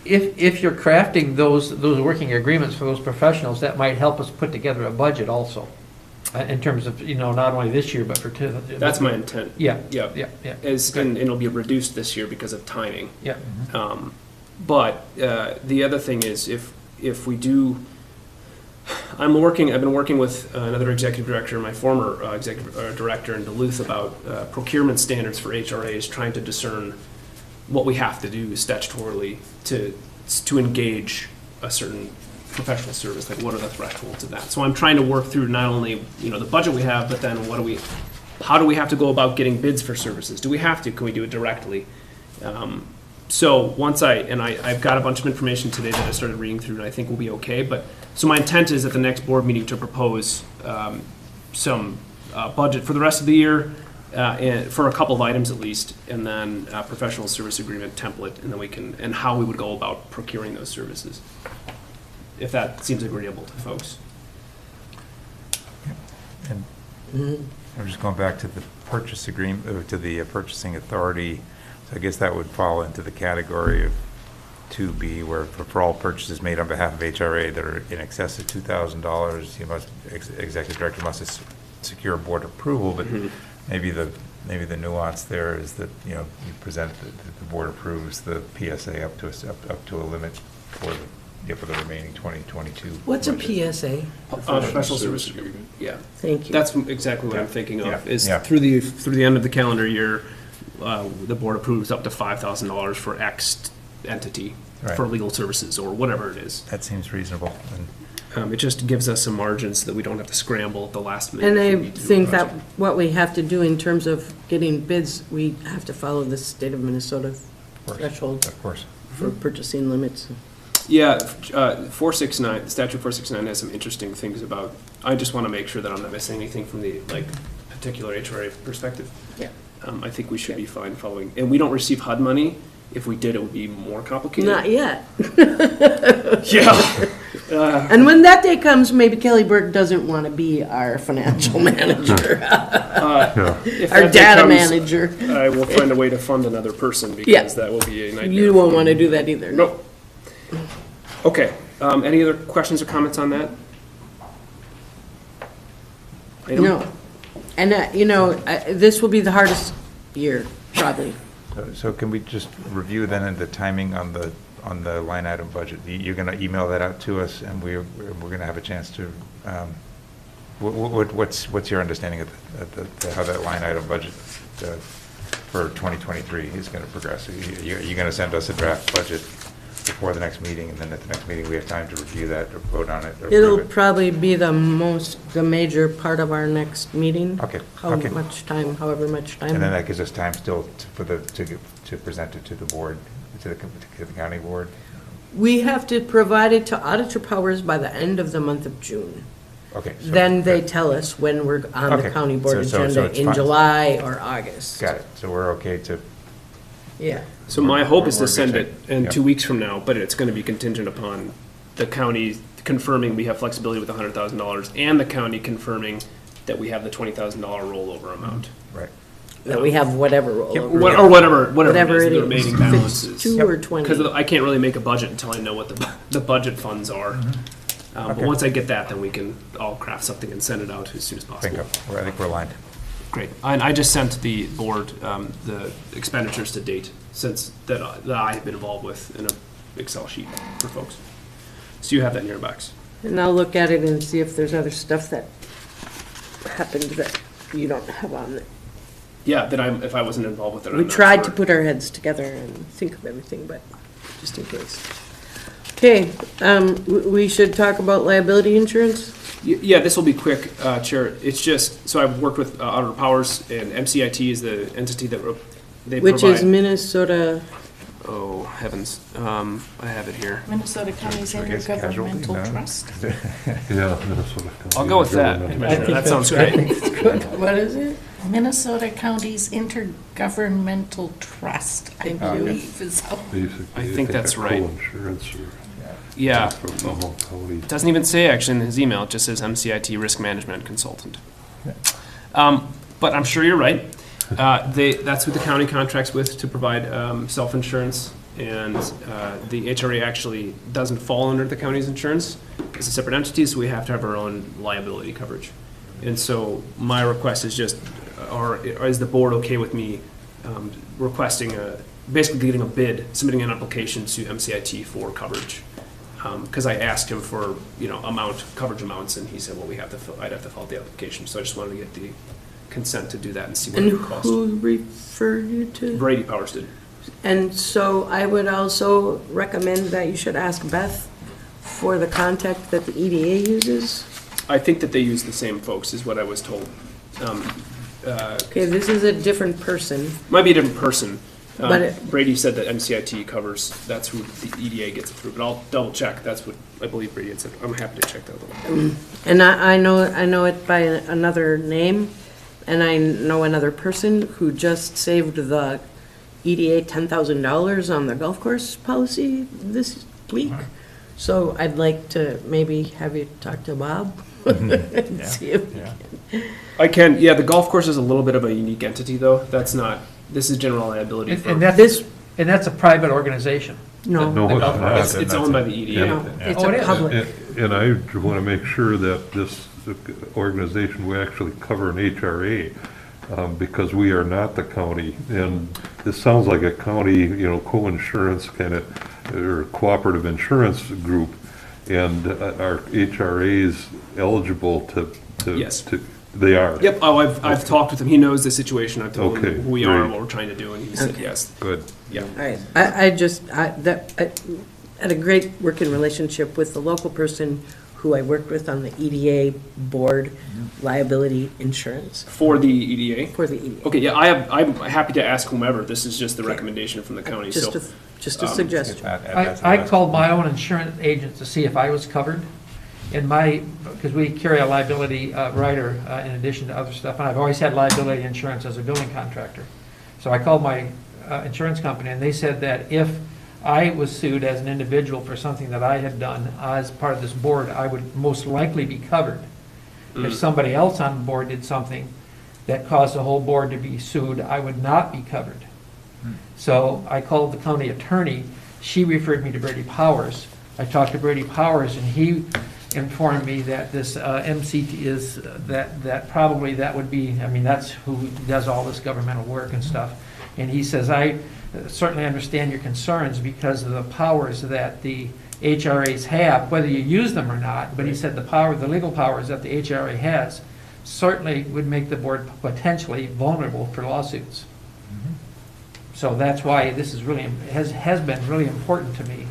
If you're crafting those working agreements for those professionals, that might help us put together a budget also, in terms of, not only this year, but for two. That's my intent. Yeah. Yeah. Yeah. And it'll be reduced this year because of timing. Yeah. But the other thing is, if we do, I've been working with another executive director, my former executive director in Duluth, about procurement standards for HRAs, trying to discern what we have to do statutorily to engage a certain professional service, like what are the thresholds of that. So I'm trying to work through not only, the budget we have, but then how do we have to go about getting bids for services? Do we have to? Can we do it directly? So once I've got a bunch of information today that I started reading through, and I think we'll be okay. But so my intent is at the next board meeting to propose some budget for the rest of the year, and for a couple of items at least, and then a professional service agreement template, and then and how we would go about procuring those services, if that seems agreeable to folks. And I'm just going back to the purchase agreement, to the purchasing authority. So I guess that would fall into the category of 2B, where for all purchases made on behalf of HRA that are in excess of $2,000, executive director must secure board approval. But maybe the nuance there is that you present that the board approves the PSA up to a limit for the remaining 2022. What's budget. a PSA? Professional service agreement. Yeah. Thank you. That's exactly what I'm thinking of. Yeah. Is Yeah. through the end of the calendar year, the board approves up to $5,000 for X entity for Right. legal services or whatever it is. That seems reasonable. And It just gives us some margins so that we don't have to scramble at the last minute. And if we I need to do a think that project. what we have to do in terms of getting bids, we have to follow the state of Minnesota threshold of course. for purchasing limits. Yeah, 469, statute 469 has some interesting things about, I just want to make sure that I'm not missing anything from the, particular HRA perspective. Yeah. I think we should be fine following, and we don't receive HUD money. If we did, it would be more complicated. Not yet. Yeah. And when that day comes, maybe Kelly Burke doesn't want to be our financial manager, If our that day data comes, manager. I will find a way to fund another person Yeah. because that will be a nightmare. You won't want to do that either. Nope. Okay, any other questions or comments on that? Item? No. And, this will be the hardest year, probably. So can we just review then the timing on the line item budget? You're going to email that out to us, and we're going to have a chance to. What's your understanding of how that line item budget for 2023 is going to progress? Are you going to send us a draft budget before the next meeting, and then at the next meeting we have time to review that or vote on it? Or It'll approve it? probably be the major part of our next meeting. Okay. However Okay. much time. And then that gives us time still to present it to the board, to the county board? We have to provide it to Auditor Powers by the end of the month of June. Okay. so- Then they tell us when we're on the Okay. county board So agenda it's in fine. July or August. Got it. So we're okay to, Yeah. So my hope is We're to in send good it shape. in Yeah. 2 weeks from now, but it's going to be contingent upon the county confirming we have flexibility with $100,000 and the county confirming that we have the $20,000 rollover amount. right. That we have whatever rollover. Or whatever Whatever it it is, the is. remaining If balance it's is. 2 or 20. Because I can't really make a budget until I know what the budget funds are. But Okay. once I get that, then we can all craft something and send it out as soon as I think, possible. I think we're aligned. Great. And I just sent the board the expenditures to date since that I have been involved with in a Excel sheet for folks. So you have that in your box. And I'll look at it and see if there's other stuff that happened that you don't have on it. Yeah, if I wasn't involved with it. I'm We not tried to sure. put our heads together and think of everything, but just in case. Okay, we should talk about liability insurance? Yeah, this will be quick, Chair. It's just, so I've worked with Auditor Powers, and MCIT is the entity that they provide. Which is Minnesota, Oh, heavens. I have it here. Minnesota County's I guess casualty, Intergovernmental no? Trust. Yeah, Minnesota. I'll go with that, Commissioner. That sounds great. what is it? Minnesota County's Intergovernmental Trust, I believe is how. Basically, I think that's a right. co-insurance or Yeah. from the whole county. It doesn't even say actually in his email, it just says MCIT Risk Management Consultant. But I'm sure you're right. That's who the county contracts with to provide self-insurance, and the HRA actually doesn't fall under the county's insurance. It's a separate entity, so we have to have our own liability coverage. And so my request is just, or is the board okay with me requesting basically getting a bid, submitting an application to MCIT for coverage? Because I asked him for, coverage amounts, and he said, well, I'd have to fill out the application. So I just wanted to get the consent to do that and see what And it would cost. who referred you to? Brady Powers did. And so I would also recommend that you should ask Beth for the contact that the EDA uses. I think that they use the same folks, is what I was told. Okay, this is a different person. Might be a different person. But Brady said that MCIT covers, that's who the EDA gets it through, but I'll double check. That's what I believe Brady had said. I'm happy to check that a little. And I know it by another name, and I know another person who just saved the EDA $10,000 on the golf course policy this week. So I'd like to maybe have you talk to Bob and see if I can, yeah, the golf course is a little bit of a unique entity, though. That's not, this is general liability. And that's a private organization. no, No, it's not. It's owned by the EDA. no, it's Oh, it a is. public. And I want to make sure that this organization will actually cover an HRA, because we are not the county. And this sounds like a county, co-insurance kind of, or cooperative insurance group. And our HRA is eligible to. Yes. They are? Yep, I've talked with him. He knows the situation. I've told Okay, him who we are and great. what we're trying to do, and he said yes. Good. Yeah. All right, I had a great working relationship with the local person who I worked with on the EDA board, liability insurance, For the EDA? for the EDA. Okay, yeah, I'm happy to ask whomever. This is just the recommendation from the county, Just so. a suggestion. I called my own insurance agent to see if I was covered. Because we carry a liability rider in addition to other stuff, and I've always had liability insurance as a building contractor. So I called my insurance company, and they said that if I was sued as an individual for something that I had done as part of this board, I would most likely be covered. If somebody else on the board did something that caused the whole board to be sued, I would not be covered. So I called the county attorney. She referred me to Brady Powers. I talked to Brady Powers, and he informed me that this MCT is, that probably that would be, that's who does all this governmental work and stuff. And he says, I certainly understand your concerns because of the powers that the HRAs have, whether you use them or not, but he said the legal powers that the HRA has certainly would make the board potentially vulnerable for lawsuits. So that's why this is really, has been really important to me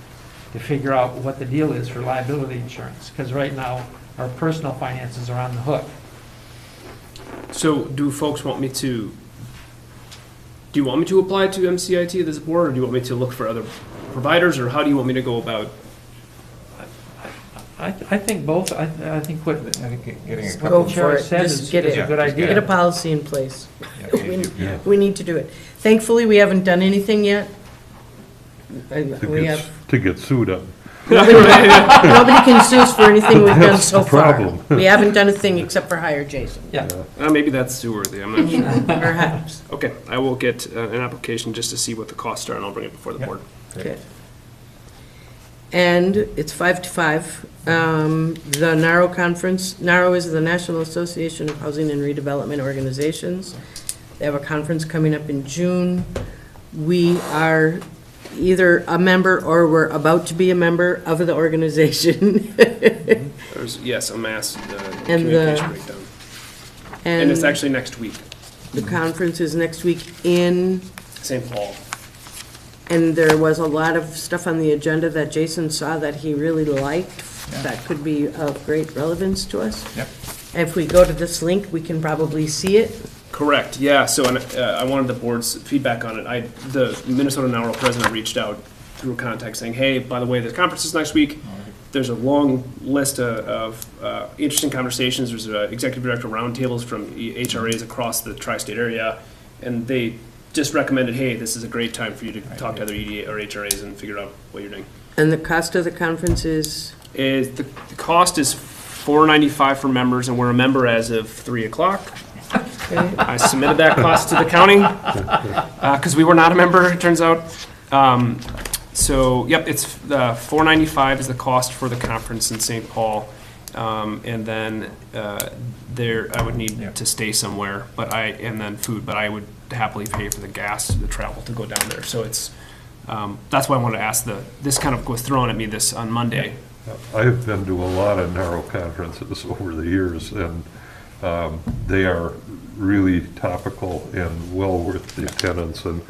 to figure out what the deal is for liability insurance, because right now, our personal finances are on the hook. So do folks want me to, do you want me to apply to MCIT, this board, or do you want me to look for other providers, or how do you want me to go about? I think both, I think what Getting a Go couple. for Chair it, said just is get is it. a good Just get Get a idea. policy in place. Yeah. We need to do it. Thankfully, we haven't done anything yet. We have, To get sued on. Nobody can sue us for anything we've done That's so the far. problem. We haven't done a thing except for hire Jason, Yeah. Maybe that's sue-worthy, I'm not sure. perhaps. Okay, I will get an application just to see what the costs are, and I'll bring it before the board. Good. And it's 5 to 5. The NARO conference, NARO is the National Association of Housing and Redevelopment Organizations. They have a conference coming up in June. We are either a member or we're about to be a member of the organization. There's, yes, a mass And communication breakdown. And it's actually next week, The conference is next week in, St. Paul. and there was a lot of stuff on the agenda that Jason saw that he really liked. That could be of great relevance to us. Yep. If we go to this link, we can probably see it. Correct, yeah, so and, I wanted the board's feedback on it. The Minnesota NARO president reached out through a contact saying, hey, by the way, the conference is next week. There's a long list of interesting conversations. There's executive director roundtables from HRAs across the tri-state area. And they just recommended, hey, this is a great time for you to talk to other EDA or HRAs and figure out what you're doing. And the cost of the conference is, The cost is $4.95 for members, and we're a member as of 3 o'clock. okay, I submitted that cost to the county, because we were not a member, it turns out. So, yep, it's $4.95 is the cost for the conference in St. Paul. And then there, I would need to stay somewhere, and then food, but I would happily pay for the gas, the travel to go down there. So it's, that's why I wanted to ask this kind of was thrown at me this on Monday. I've been to a lot of narrow conferences over the years, and they are really topical and well worth the attendance, and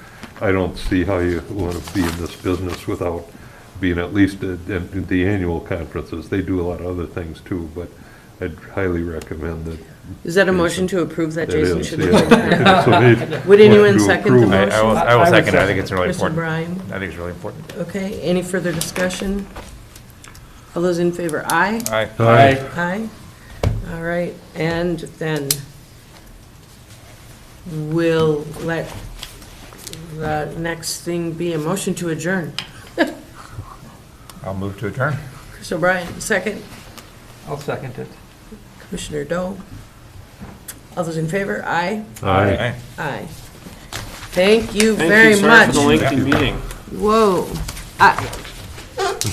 I don't see how you want to be in this business without being at least at the annual conferences. They do a lot of other things too, but I'd highly recommend that. is that a motion to approve that It Jason is, should yeah. be? So they- Would anyone to second the approve. motion? I will second it. I think it's really Chris and important. Brian, I think it's really important. okay, any further discussion? All those in favor, aye? Aye. Aye. Aye. All right, and then we'll let the next thing be a motion to adjourn. I'll move to adjourn. Chris O'Brien, second. I'll second it. Commissioner Doe. All those in favor, aye? Aye. Aye. Thank you Thank very you, sir, much. for the lengthy meeting. Whoa.